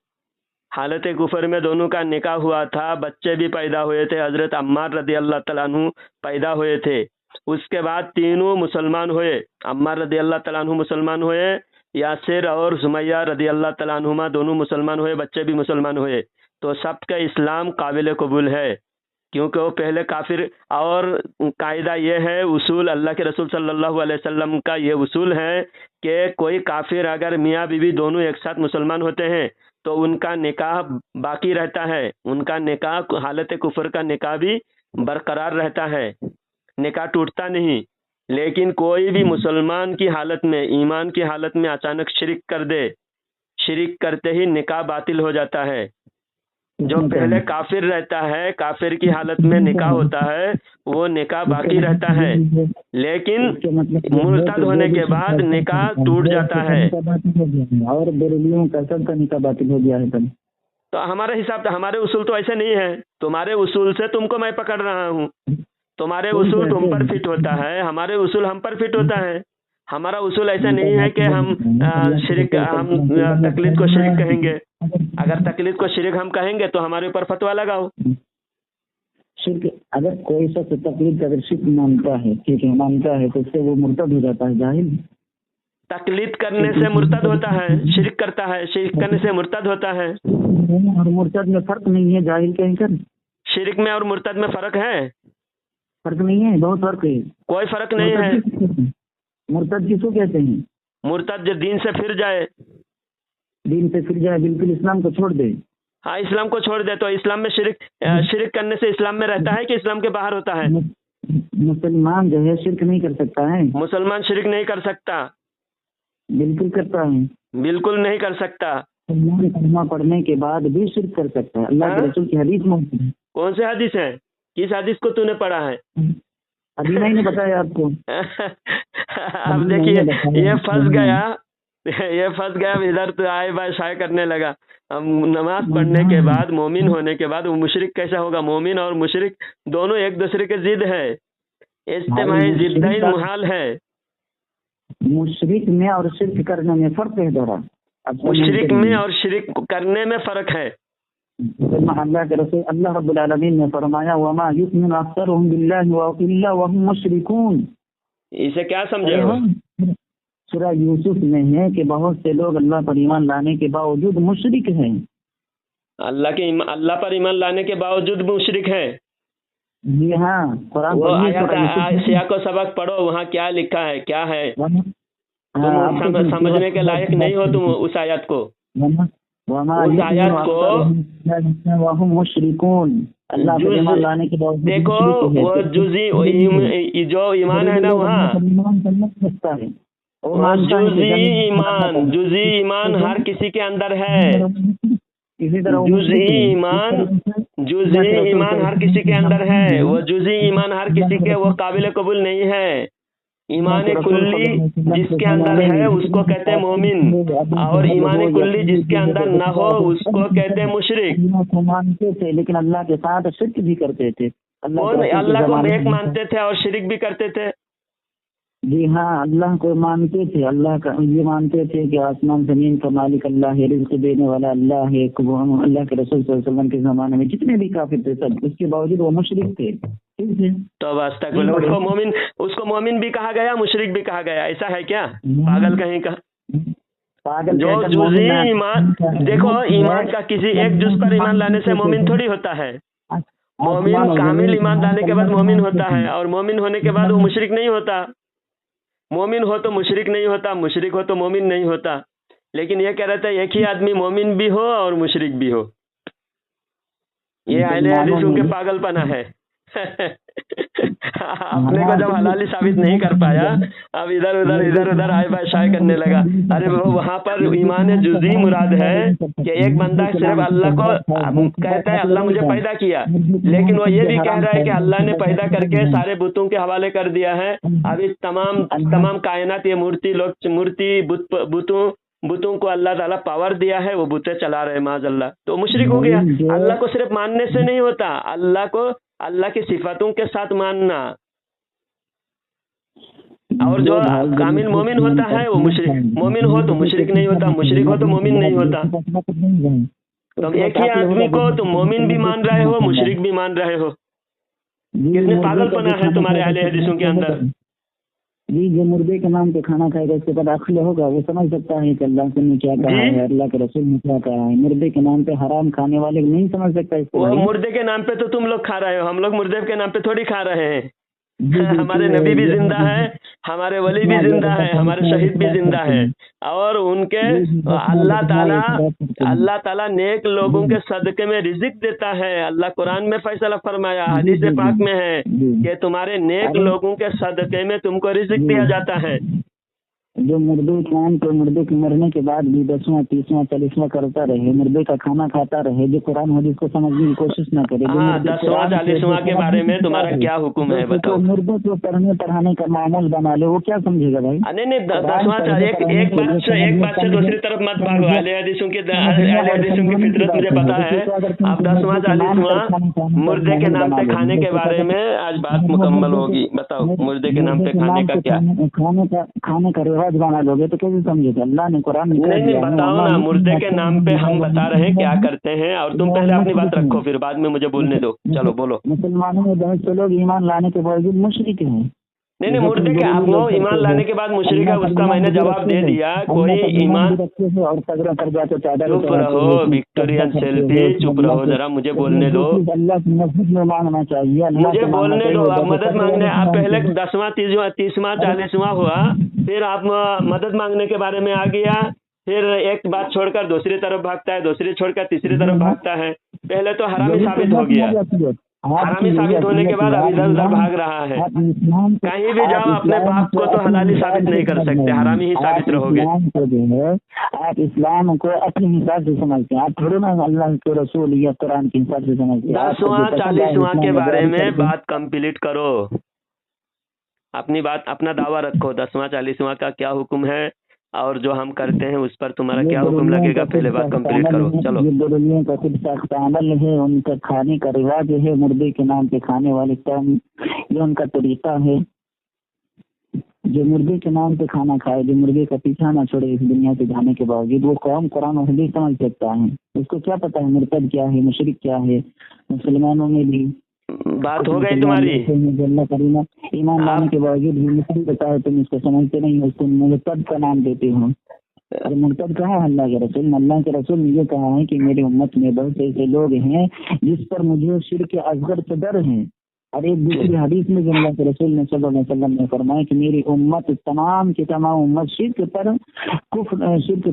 हालत कुफर में दोनों का निकाह हुआ था, बच्चे भी पैदा हुए थे, हजरत अम्मार रदी अल्लाह ताला अन्हु पैदा हुए थे। उसके बाद तीनों मुसलमान हुए, अम्मार रदी अल्लाह ताला अन्हु मुसलमान हुए, यासिर और सुमैया रदी अल्लाह ताला अन्हुमा दोनों मुसलमान हुए, बच्चे भी मुसलमान हुए। तो सबका इस्लाम काबिल कबूल है, क्योंकि वो पहले काफिर। और कायदा ये है, उसूल अल्लाह के रसूल सल्लल्लाहु अलैहि वसल्लम का ये उसूल है कि कोई काफिर अगर मियाँ बीवी दोनों एक साथ मुसलमान होते हैं तो उनका निकाह बाकी रहता है, उनका निकाह हालत कुफर का निकाह भी बरकरार रहता है, निकाह टूटता नहीं। लेकिन कोई भी मुसलमान की हालत में, ईमान की हालत में अचानक शिरक कर दे, शिरक करते ही निकाह बातिल हो जाता है। जो पहले काफिर रहता है, काफिर की हालत में निकाह होता है, वो निकाह बाकी रहता है, लेकिन मुर्तद होने के बाद निकाह टूट जाता है। और बेरलियों का सबका निकाह बातिल हो गया है तब। तो हमारे हिसाब से, हमारे उसूल तो ऐसे नहीं है, तुम्हारे उसूल से तुमको मैं पकड़ रहा हूँ, तुम्हारे उसूल तुम पर फिट होता है, हमारे उसूल हम पर फिट होता है। हमारा उसूल ऐसा नहीं है कि हम शिरक, हम तकलीद को शिरक कहेंगे। अगर तकलीद को शिरक हम कहेंगे तो हमारे ऊपर फतवा लगाओ। शिरक, अगर कोई शख्स तकलीद का अगर शिरक मानता है, ठीक है, मानता है, तो उससे वो मुर्तद हो जाता है, जाहिल। तकलीद करने से मुर्तद होता है, शिरक करता है, शिरक करने से मुर्तद होता है। और मुर्तद में फर्क नहीं है, जाहिल कहकर। शिरक में और मुर्तद में फर्क है? फर्क नहीं है, बहुत फर्क है। कोई फर्क नहीं है। मुर्तद किसको कहते हैं? मुर्तद जो दीन से फिर जाए, दीन से फिर जाए, बिल्कुल इस्लाम को छोड़ दे। हाँ, इस्लाम को छोड़ दे। तो इस्लाम में शिरक करने से इस्लाम में रहता है कि इस्लाम के बाहर होता है? मुसलमान जो है शिरक नहीं कर सकता है। मुसलमान शिरक नहीं कर सकता? बिल्कुल करता है। बिल्कुल नहीं कर सकता। कलमा पढ़ने के बाद भी शिरक कर सकता है। अल्लाह के रसूल की हदीस में। कौन से हदीस है? किस हदीस को तूने पढ़ा है? अभी नहीं बताया आपको। अब देखिए, ये फंस गया, ये फंस गया, इधर तो आए बाय शाय करने लगा। अब नमाज पढ़ने के बाद, मोमिन होने के बाद वो मुशरिक कैसा होगा? मोमिन और मुशरिक दोनों एक दूसरे के जिद है, इज्तिमाई जिद्दैन मुहाल है। मुशरिक में और शिरक करने में फर्क है जरा। मुशरिक में और शिरक करने में फर्क है। अल्लाह के रसूल अल्लाह रब्बुल आलमीन ने फरमाया, वमा युमिनु अक्सरुहुम बिल्लाहि व इल्ला व हुम मुशरिकून। इसे क्या समझे हो? सूरह यूसुफ में है कि बहुत से लोग अल्लाह पर ईमान लाने के बावजूद मुशरिक हैं। अल्लाह पर ईमान लाने के बावजूद मुशरिक है? जी हाँ, कुरान आयत को सबक पढ़ो, वहाँ क्या लिखा है, क्या है? तुम समझने के लायक नहीं हो तुम उस आयत को। उस आयत को मुशरिकून, अल्लाह पर ईमान लाने के बावजूद देखो, वो जुज़ी जो ईमान है ना, वहाँ जुज़ी ईमान हर किसी के अंदर है। जुज़ी ईमान हर किसी के अंदर है। वो जुज़ी ईमान हर किसी के वो काबिल कबूल नहीं है। ईमान कुल्ली जिसके अंदर है उसको कहते हैं मोमिन, और ईमान कुल्ली जिसके अंदर न हो उसको कहते हैं मुशरिक। मानते थे लेकिन अल्लाह के साथ शिरक भी करते थे। अल्लाह को एक मानते थे और शिरक भी करते थे। जी हाँ, अल्लाह को मानते थे, अल्लाह का ये मानते थे कि आसमान जमीन का मालिक अल्लाह है, रिज़्क़ देने वाला अल्लाह है। अल्लाह के रसूल सल्लल्लाहु अलैहि वसल्लम के ज़माने में जितने भी काफिर थे सब, उसके बावजूद वो मुशरिक थे। ठीक है, तो उसको मोमिन भी कहा गया, मुशरिक भी कहा गया, ऐसा है क्या? पागल कहीं का। पागल जो जुज़ी ईमान, देखो ईमान का किसी एक जुज़ पर ईमान लाने से मोमिन थोड़ी होता है। मोमिन कामिल ईमान लाने के बाद मोमिन होता है, और मोमिन होने के बाद वो मुशरिक नहीं होता। मोमिन हो तो मुशरिक नहीं होता, मुशरिक हो तो मोमिन नहीं होता। लेकिन ये कह रहे थे एक ही आदमी मोमिन भी हो और मुशरिक भी हो। ये अहले हदीसों के पागलपना है। अपने को जब हलाली साबित नहीं कर पाया, अब इधर उधर आए बाय शाय करने लगा। अरे वो वहाँ पर ईमान जुज़ी मुराद है कि एक बंदा सिर्फ अल्लाह को कहता है अल्लाह मुझे पैदा किया, लेकिन वो ये भी कह रहा है कि अल्लाह ने पैदा करके सारे बुतों के हवाले कर दिया है। अभी तमाम कायनात ये बुतों को अल्लाह ताला पावर दिया है, वो बुतें चला रहे माज़अल्लाह, तो मुशरिक हो गया। अल्लाह को सिर्फ मानने से नहीं होता, अल्लाह को अल्लाह की सिफातों के साथ मानना। और जो कामिल मोमिन होता है वो मुशरिक, मोमिन हो तो मुशरिक नहीं होता, मुशरिक हो तो मोमिन नहीं होता। तुम एक ही आदमी को तुम मोमिन भी मान रहे हो, मुशरिक भी मान रहे हो। कितने पागलपना है तुम्हारे अहले हदीसों के अंदर। जी, जो मुर्दे के नाम पे खाना खाएगा उसके बाद अक्ल होगा, वो समझ सकता है कि अल्लाह ने क्या कहा है, अल्लाह के रसूल ने क्या कहा है। मुर्दे के नाम पे हराम खाने वाले नहीं समझ सकता इसको। मुर्दे के नाम पे तो तुम लोग खा रहे हो, हम लोग मुर्दे के नाम पे थोड़ी खा रहे हैं। हमारे नबी भी जिंदा है, हमारे वली भी जिंदा है, हमारे शहीद भी जिंदा है, और उनके अल्लाह ताला नेक लोगों के सदके में रिज़्क़ देता है। अल्लाह कुरान में फैसला फरमाया, हदीस पाक में है कि तुम्हारे नेक लोगों के सदके में तुमको रिज़्क़ दिया जाता है। जो मुर्दे के नाम पे मुर्दे के मरने के बाद भी 10वां 30वां 40वां करता रहे, मुर्दे का खाना खाता रहे, जो कुरान हदीस को समझने की कोशिश न करे। 10वां 40वां के बारे में तुम्हारा क्या हुक्म है बताओ। मुर्दे को पढ़ने पढ़ाने का मामूल बना ले, वो क्या समझेगा भाई। नहीं 10वां एक बात से दूसरी तरफ मत भागो। अहले हदीसों की फितरत मुझे पता है। अब 10वां 40वां मुर्दे के नाम पे खाने के बारे में आज बात मुकम्मल होगी। बताओ मुर्दे के नाम पे खाने का क्या, खाने का रिवाज बना लोगे तो कैसे समझेगा। अल्लाह ने कुरान में नहीं बताओ ना, मुर्दे के नाम पे हम बता रहे हैं क्या करते हैं, और तुम पहले अपनी बात रखो, फिर बाद में मुझे बोलने दो। चलो बोलो। मुसलमानों में बहुत से लोग ईमान लाने के बावजूद मुशरिक हैं। नहीं मुर्दे के आप वो ईमान लाने के बाद मुशरिक है, उसका मैंने जवाब दे दिया। कोई ईमान, चुप रहो विक्टोरियन सेल्फी, चुप रहो जरा, मुझे बोलने दो, मांगना चाहिए, मुझे बोलने दो। आप मदद मांगने, आप पहले 10वां 30वां 40वां हुआ, फिर आप मदद मांगने के बारे में आ गया, फिर एक बात छोड़कर दूसरी तरफ भागता है, दूसरी छोड़कर तीसरी तरफ भागता है। पहले तो हरामी साबित हो गया, हरामी साबित होने के बाद अब इधर उधर भाग रहा है। कहीं भी जाओ अपने बाप को तो हलाली साबित नहीं कर सकते, हरामी ही साबित रहोगे। आप इस्लाम को अपने हिसाब से समझते हैं, आप थोड़े ना अल्लाह के रसूल या कुरान के हिसाब से समझते हैं। 10वां 40वां के बारे में बात कंप्लीट करो, अपनी बात अपना दावा रखो। 10वां 40वां का क्या हुक्म है और जो हम करते हैं उस पर तुम्हारा क्या हुक्म लगेगा, पहले बात कंप्लीट करो। चलो। का खुद सख्त अमल है, उनका खाने का रिवाज है, मुर्दे के नाम पे खाने वाले काम, ये उनका तरीका है। जो मुर्दे के नाम पे खाना खाए, जो मुर्दे का पीछा ना छोड़े इस दुनिया से जाने के बावजूद, वो कौम कुरान और हदीस समझ सकता है। उसको क्या पता है मुर्तद क्या है, मुशरिक क्या है। मुसलमानों में भी बात हो गई तुम्हारी। ईमान लाने के बावजूद भी मुश्किल बता है, तुम इसको समझते नहीं, उसको मुर्तद का नाम देते हो। और मुर्तद कहा अल्लाह के रसूल ने ये कहा है कि मेरी उम्मत में बहुत ऐसे लोग हैं जिस पर मुझे शिर्क असगर से डर है। और एक दूसरी हदीस में अल्लाह के रसूल ने सल्लल्लाहु अलैहि वसल्लम ने फरमाया कि मेरी उम्मत तमाम की तमाम उम्मत शिर्क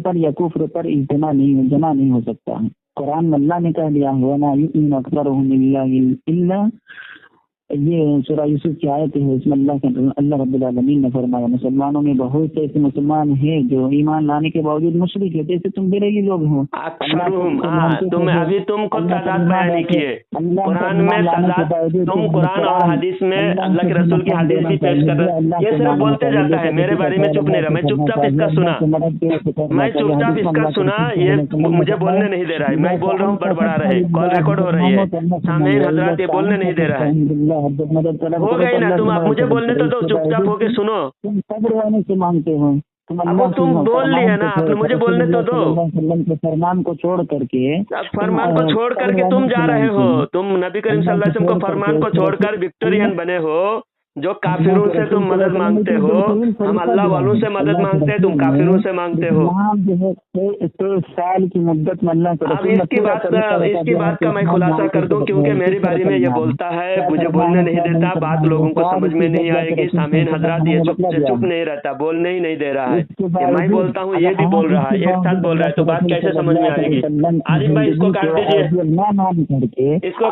पर या कुफ्र पर जना नहीं हो सकता है। कुरान में अल्लाह ने कह दिया है ना युमिन अक्सरुहुम इल्ला, ये सूरह यूसुफ की आयत है, इसमें अल्लाह रब्बुल आलमीन ने फरमाया मुसलमानों में बहुत से ऐसे मुसलमान हैं जो ईमान लाने के बावजूद मुशरिक है, जैसे तुम बेरैली लोग हो। तुम अभी तुमको तादाद बयान नहीं किए कुरान में, तादाद तुम कुरान और हदीस में अल्लाह के रसूल की हदीस भी पेश कर रहे हो। ये सिर्फ बोलते जाता है, मेरे बारे में चुप नहीं रहा। मैं चुपचाप इसका सुना, ये मुझे बोलने नहीं दे रहा है। मैं बोल रहा हूँ बड़बड़ा रहे, कॉल रिकॉर्ड हो रही है, सामईन हजरात ये बोलने नहीं दे रहा है। हो गई ना, तुम आप मुझे बोलने तो दो, चुपचाप होके सुनो। तुम सब्र से मांगते हो, अब तुम बोल लिए ना, आपने मुझे बोलने तो दो। फरमान को छोड़ करके तुम जा रहे हो, तुम नबी करीम सल्लल्लाहु अलैहि वसल्लम को फरमान को छोड़कर विक्टोरियन बने हो। जो काफिरों से तुम मदद मांगते हो, हम अल्लाह वालों से मदद मांगते हैं, तुम काफिरों से मांगते हो। साल की मुद्दत में अब इसकी बात का मैं खुलासा कर दूं, क्योंकि मेरी बारी में ये बोलता है, मुझे बोलने नहीं देता, बात लोगों को समझ में नहीं आएगी। सामीन हजरात ये चुप नहीं रहता, बोलने ही नहीं दे रहा है। मैं बोलता हूँ, ये भी बोल रहा है, एक साथ बोल रहा है, तो बात कैसे समझ में आएगी। आरिफ भाई इसको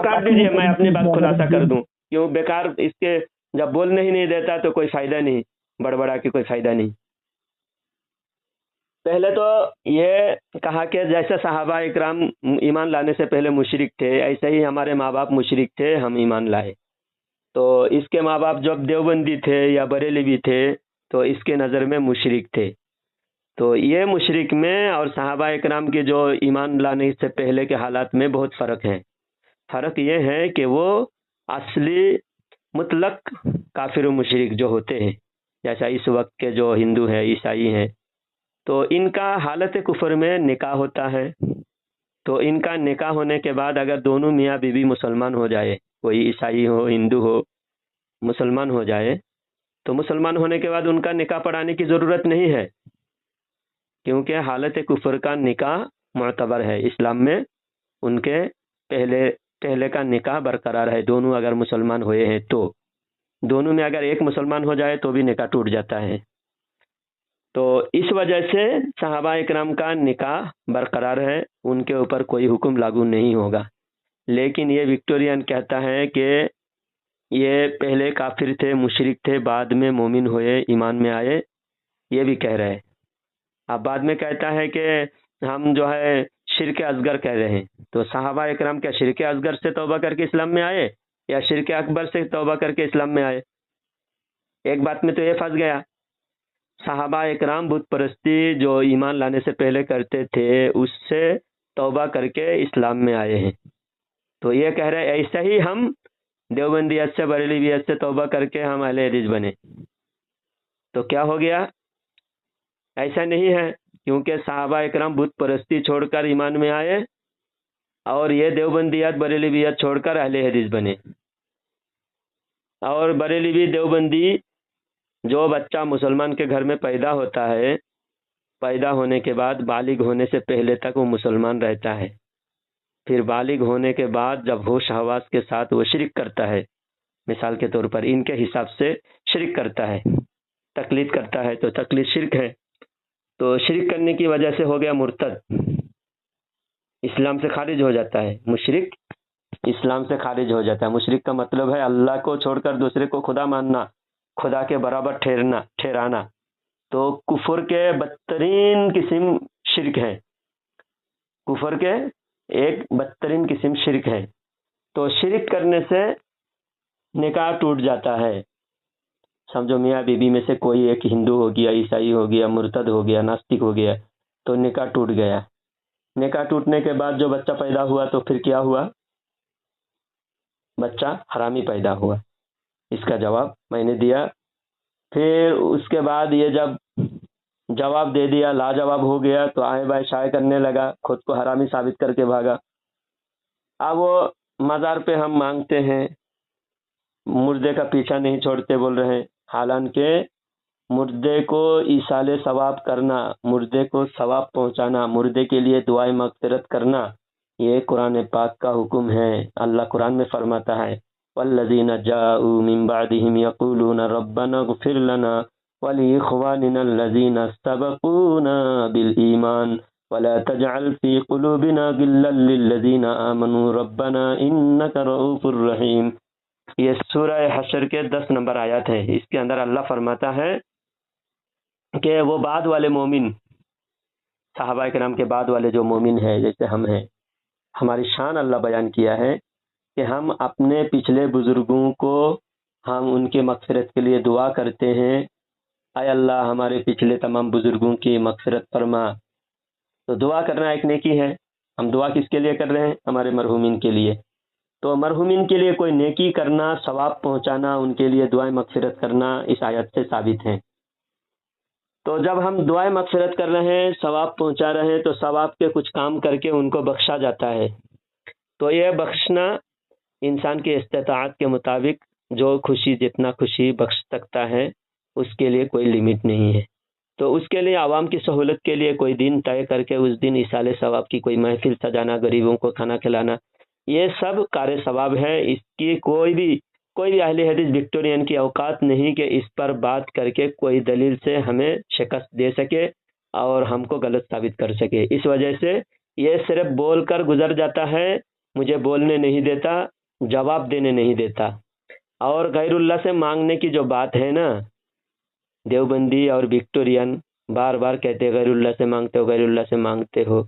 काट दीजिए, मैं अपनी बात खुलासा कर दूं। کیوں بیکار اس کے جب بولنے ہی نہیں دیتا تو کوئی فائدہ نہیں، بڑبڑا کے کوئی فائدہ نہیں۔ پہلے تو یہ کہا کہ جیسے صحابہ اکرام ایمان لانے سے پہلے مشرک تھے، ایسے ہی ہمارے ماں باپ مشرک تھے، ہم ایمان لائے۔ تو اس کے ماں باپ جب دیوبندی تھے یا بریلوی تھے تو اس کے نظر میں مشرک تھے۔ تو یہ مشرک میں اور صحابہ اکرام کے جو ایمان لانے سے پہلے کے حالات میں بہت فرق ہے۔ فرق یہ ہے کہ وہ اصلی مطلق کافر و مشرک جو ہوتے ہیں، جیسا اس وقت کے جو ہندو ہیں، عیسائی ہیں، تو ان کا حالت کفر میں نکاح ہوتا ہے۔ تو ان کا نکاح ہونے کے بعد اگر دونوں میاں بیوی مسلمان ہو جائے، کوئی عیسائی ہو ہندو ہو، مسلمان ہو جائے، تو مسلمان ہونے کے بعد ان کا نکاح پڑھانے کی ضرورت نہیں ہے، کیونکہ حالت کفر کا نکاح معتبر ہے اسلام میں۔ ان کے پہلے کا نکاح برقرار ہے، دونوں اگر مسلمان ہوئے ہیں تو دونوں میں اگر ایک مسلمان ہو جائے تو بھی نکاح ٹوٹ جاتا ہے۔ تو اس وجہ سے صحابہ اکرام کا نکاح برقرار ہے، ان کے اوپر کوئی حکم لاگو نہیں ہوگا۔ لیکن یہ وکٹورین کہتا ہے کہ یہ پہلے کافر تھے، مشرک تھے، بعد میں مومن ہوئے، ایمان میں آئے، یہ بھی کہہ رہے ہیں۔ اب بعد میں کہتا ہے کہ ہم جو ہے شرک اصغر کہہ رہے ہیں۔ تو صحابہ اکرام کیا شرک اصغر سے توبہ کر کے اسلام میں آئے یا شرک اکبر سے توبہ کر کے اسلام میں آئے؟ ایک بات میں تو یہ پھنس گیا۔ صحابہ اکرام بت پرستی جو ایمان لانے سے پہلے کرتے تھے اس سے توبہ کر کے اسلام میں آئے ہیں۔ تو یہ کہہ رہے ایسا ہی ہم دیوبندیت سے بریلویت سے توبہ کر کے ہم اہل حدیث بنے۔ تو کیا ہو گیا؟ ایسا نہیں ہے، کیونکہ صحابہ اکرام بت پرستی چھوڑ کر ایمان میں آئے اور یہ دیوبندیت بریلویت چھوڑ کر اہل حدیث بنے۔ اور بریلوی دیوبندی جو بچہ مسلمان کے گھر میں پیدا ہوتا ہے، پیدا ہونے کے بعد بالغ ہونے سے پہلے تک وہ مسلمان رہتا ہے، پھر بالغ ہونے کے بعد جب ہوش حواس کے ساتھ وہ شرک کرتا ہے، مثال کے طور پر ان کے حساب سے شرک کرتا ہے، تقلید کرتا ہے، تو تقلید شرک ہے، تو شرک کرنے کی وجہ سے ہو گیا مرتد، اسلام سے خارج ہو جاتا ہے۔ مشرک اسلام سے خارج ہو جاتا ہے۔ مشرک کا مطلب ہے اللہ کو چھوڑ کر دوسرے کو خدا ماننا، خدا کے برابر ٹھہرانا۔ تو کفر کے بدترین قسم شرک ہے، کفر کے ایک بدترین قسم شرک ہے۔ تو شرک کرنے سے نکاح ٹوٹ جاتا ہے۔ سمجھو میاں بیوی میں سے کوئی ایک ہندو ہو گیا، عیسائی ہو گیا، مرتد ہو گیا، ناستک ہو گیا، تو نکاح ٹوٹ گیا۔ نکاح ٹوٹنے کے بعد جو بچہ پیدا ہوا تو پھر کیا ہوا؟ بچہ حرامی پیدا ہوا۔ اس کا جواب میں نے دیا۔ پھر اس کے بعد یہ جب جواب دے دیا، لاجواب ہو گیا، تو آئے بائے شائع کرنے لگا، خود کو حرامی ثابت کر کے بھاگا۔ اب وہ مزار پہ ہم مانگتے ہیں، مردے کا پیچھا نہیں چھوڑتے بول رہے ہیں، حالانکہ مردے کو ایصال ثواب کرنا، مردے کو ثواب پہنچانا، مردے کے لیے دعائے مغفرت کرنا، یہ قرآن پاک کا حکم ہے۔ اللہ قرآن میں فرماتا ہے والذین جاءوا من بعدهم یقولون ربنا اغفر لنا ولإخواننا الذین سبقونا بالایمان ولا تجعل في قلوبنا غلا للذین آمنوا ربنا انک رؤوف رحیم۔ یہ سورہ حشر کے 10 نمبر آیات ہے۔ اس کے اندر اللہ فرماتا ہے کہ وہ بعد والے مومن، صحابہ کرام کے بعد والے جو مومن ہیں جیسے ہم ہیں، ہماری شان اللہ بیان کیا ہے کہ ہم اپنے پچھلے بزرگوں کو ہم ان کے مغفرت کے لیے دعا کرتے ہیں، اے اللہ ہمارے پچھلے تمام بزرگوں کی مغفرت فرما۔ تو دعا کرنا ایک نیکی ہے۔ ہم دعا کس کے لیے کر رہے ہیں؟ ہمارے مرحومین کے لیے۔ تو مرحومین کے لیے کوئی نیکی کرنا، ثواب پہنچانا، ان کے لیے دعائیں مغفرت کرنا اس آیت سے ثابت ہے۔ تو جب ہم دعائیں مغفرت کر رہے ہیں، ثواب پہنچا رہے ہیں، تو ثواب کے کچھ کام کر کے ان کو بخشا جاتا ہے۔ تو یہ بخشنا انسان کی استطاعت کے مطابق جو خوشی جتنا خوشی بخش سکتا ہے اس کے لیے کوئی لمٹ نہیں ہے۔ تو اس کے لیے عوام کی سہولت کے لیے کوئی دن طے کر کے اس دن ایصال ثواب کی کوئی محفل سجانا، غریبوں کو کھانا کھلانا، یہ سب کار ثواب ہے۔ اس کی کوئی بھی اہل حدیث وکٹورین کی اوقات نہیں کہ اس پر بات کر کے کوئی دلیل سے ہمیں شکست دے سکے اور ہم کو غلط ثابت کر سکے۔ اس وجہ سے یہ صرف بول کر گزر جاتا ہے، مجھے بولنے نہیں دیتا، جواب دینے نہیں دیتا۔ اور غیر اللہ سے مانگنے کی جو بات ہے نا، دیوبندی اور وکٹورین بار بار کہتے غیر اللہ سے مانگتے ہو، غیر اللہ سے مانگتے ہو.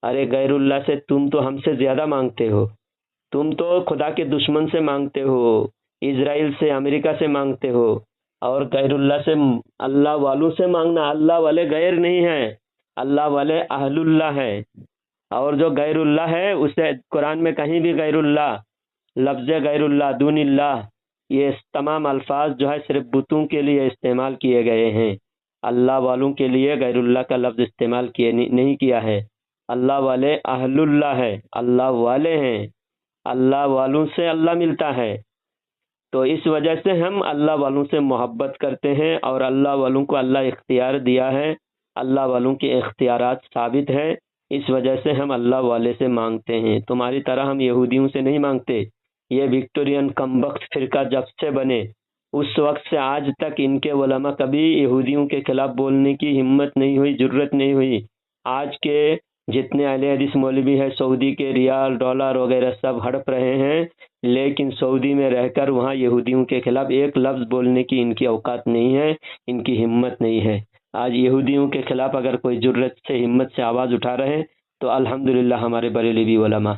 ارے غیر اللہ سے تم تو ہم سے زیادہ مانگتے ہو. تم تو خدا کے دشمن سے مانگتے ہو، اسرائیل سے، امریکہ سے مانگتے ہو. اور غیر اللہ سے، اللہ والوں سے مانگنا، اللہ والے غیر نہیں ہیں، اللہ والے اہل اللہ ہے. اور جو غیر اللہ ہے اسے قرآن میں کہیں بھی غیر اللہ، لفظ غیر اللہ، دون اللہ، یہ تمام الفاظ جو ہے صرف بتوں کے لیے استعمال کیے گئے ہیں. اللہ والوں کے لیے غیر اللہ کا لفظ استعمال نہیں کیا ہے. اللہ والے اہل اللہ ہے، اللہ والے ہیں، اللہ والوں سے اللہ ملتا ہے. تو اس وجہ سے ہم اللہ والوں سے محبت کرتے ہیں، اور اللہ والوں کو اللہ اختیار دیا ہے، اللہ والوں کے اختیارات ثابت ہیں. اس وجہ سے ہم اللہ والے سے مانگتے ہیں. تمہاری طرح ہم یہودیوں سے نہیں مانگتے. یہ وکٹورین کمبخت فرقہ جب سے بنے اس وقت سے آج تک ان کے علماء کبھی یہودیوں کے خلاف بولنے کی ہمت نہیں ہوئی، جرت نہیں ہوئی. آج کے جتنے اہل حدیث مولوی ہیں سعودی کے ریال، ڈالر وغیرہ سب ہڑپ رہے ہیں، لیکن سعودی میں رہ کر وہاں یہودیوں کے خلاف ایک لفظ بولنے کی ان کی اوقات نہیں ہے، ان کی ہمت نہیں ہے. آج یہودیوں کے خلاف اگر کوئی جرت سے، ہمت سے آواز اٹھا رہے ہیں تو الحمدللہ ہمارے بریلوی علماء،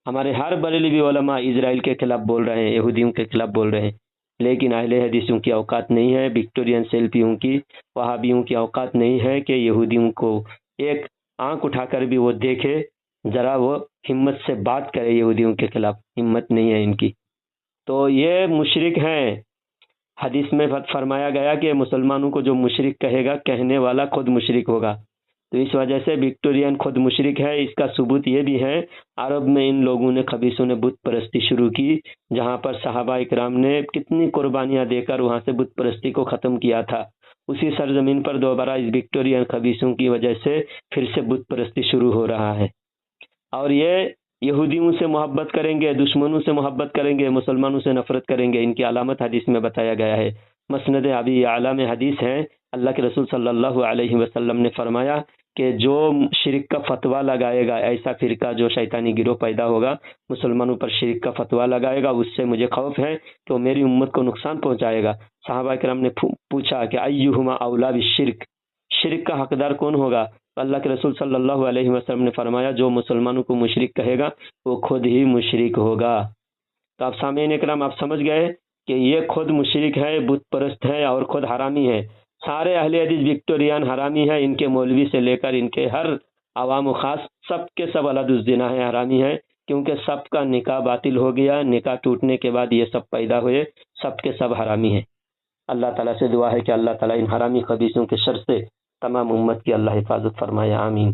ہمارے ہر بریلوی علماء اسرائیل کے خلاف بول رہے ہیں، یہودیوں کے خلاف بول رہے ہیں. لیکن اہل حدیثوں کی اوقات نہیں ہے، وکٹورین سیلفیوں کی، وہابیوں کی اوقات نہیں ہے کہ یہودیوں کو ایک آنکھ اٹھا کر بھی وہ دیکھے، ذرا وہ ہمت سے بات کرے. یہودیوں کے خلاف ہمت نہیں ہے ان کی. تو یہ مشرک ہیں. حدیث میں فرمایا گیا کہ مسلمانوں کو جو مشرک کہے گا، کہنے والا خود مشرک ہوگا. تو اس وجہ سے وکٹورین خود مشرک ہے. اس کا ثبوت یہ بھی ہے، عرب میں ان لوگوں نے، خبیثوں نے بت پرستی شروع کی، جہاں پر صحابہ اکرام نے کتنی قربانیاں دے کر وہاں سے بت پرستی کو ختم کیا تھا. اسی سرزمین پر دوبارہ اس وکٹورین خبیثوں کی وجہ سے پھر سے بت پرستی شروع ہو رہا ہے. اور یہ یہودیوں سے محبت کریں گے، دشمنوں سے محبت کریں گے، مسلمانوں سے نفرت کریں گے. ان کی علامت حدیث میں بتایا گیا ہے. مسند ابی اعلیٰ میں حدیث ہے، اللہ کے رسول صلی اللہ علیہ وسلم نے فرمایا کہ جو شرک کا فتویٰ لگائے گا، ایسا فرقہ جو شیطانی گروہ پیدا ہوگا مسلمانوں پر شرک کا فتویٰ لگائے گا، اس سے مجھے خوف ہے کہ وہ میری امت کو نقصان پہنچائے گا. صحابہ کرام نے پوچھا کہ ایہما اولا بالشرک، شرک کا حقدار کون ہوگا؟ اللہ کے رسول صلی اللہ علیہ وسلم نے فرمایا جو مسلمانوں کو مشرک کہے گا وہ خود ہی مشرک ہوگا. تو آپ سامعین اکرام، آپ سمجھ گئے کہ یہ خود مشرک ہے، بت پرست ہے اور خود حرامی ہے. سارے اہل حدیث وکٹوریان حرامی ہیں، ان کے مولوی سے لے کر ان کے ہر عوام و خاص سب کے سب ولد الزنا ہے، حرامی ہے، کیونکہ سب کا نکاح باطل ہو گیا. نکاح ٹوٹنے کے بعد یہ سب پیدا ہوئے، سب کے سب حرامی ہیں. اللہ تعالیٰ سے دعا ہے کہ اللہ تعالیٰ ان حرامی خبیثوں کے شر سے تمام امت کی اللہ حفاظت فرمائے. آمین.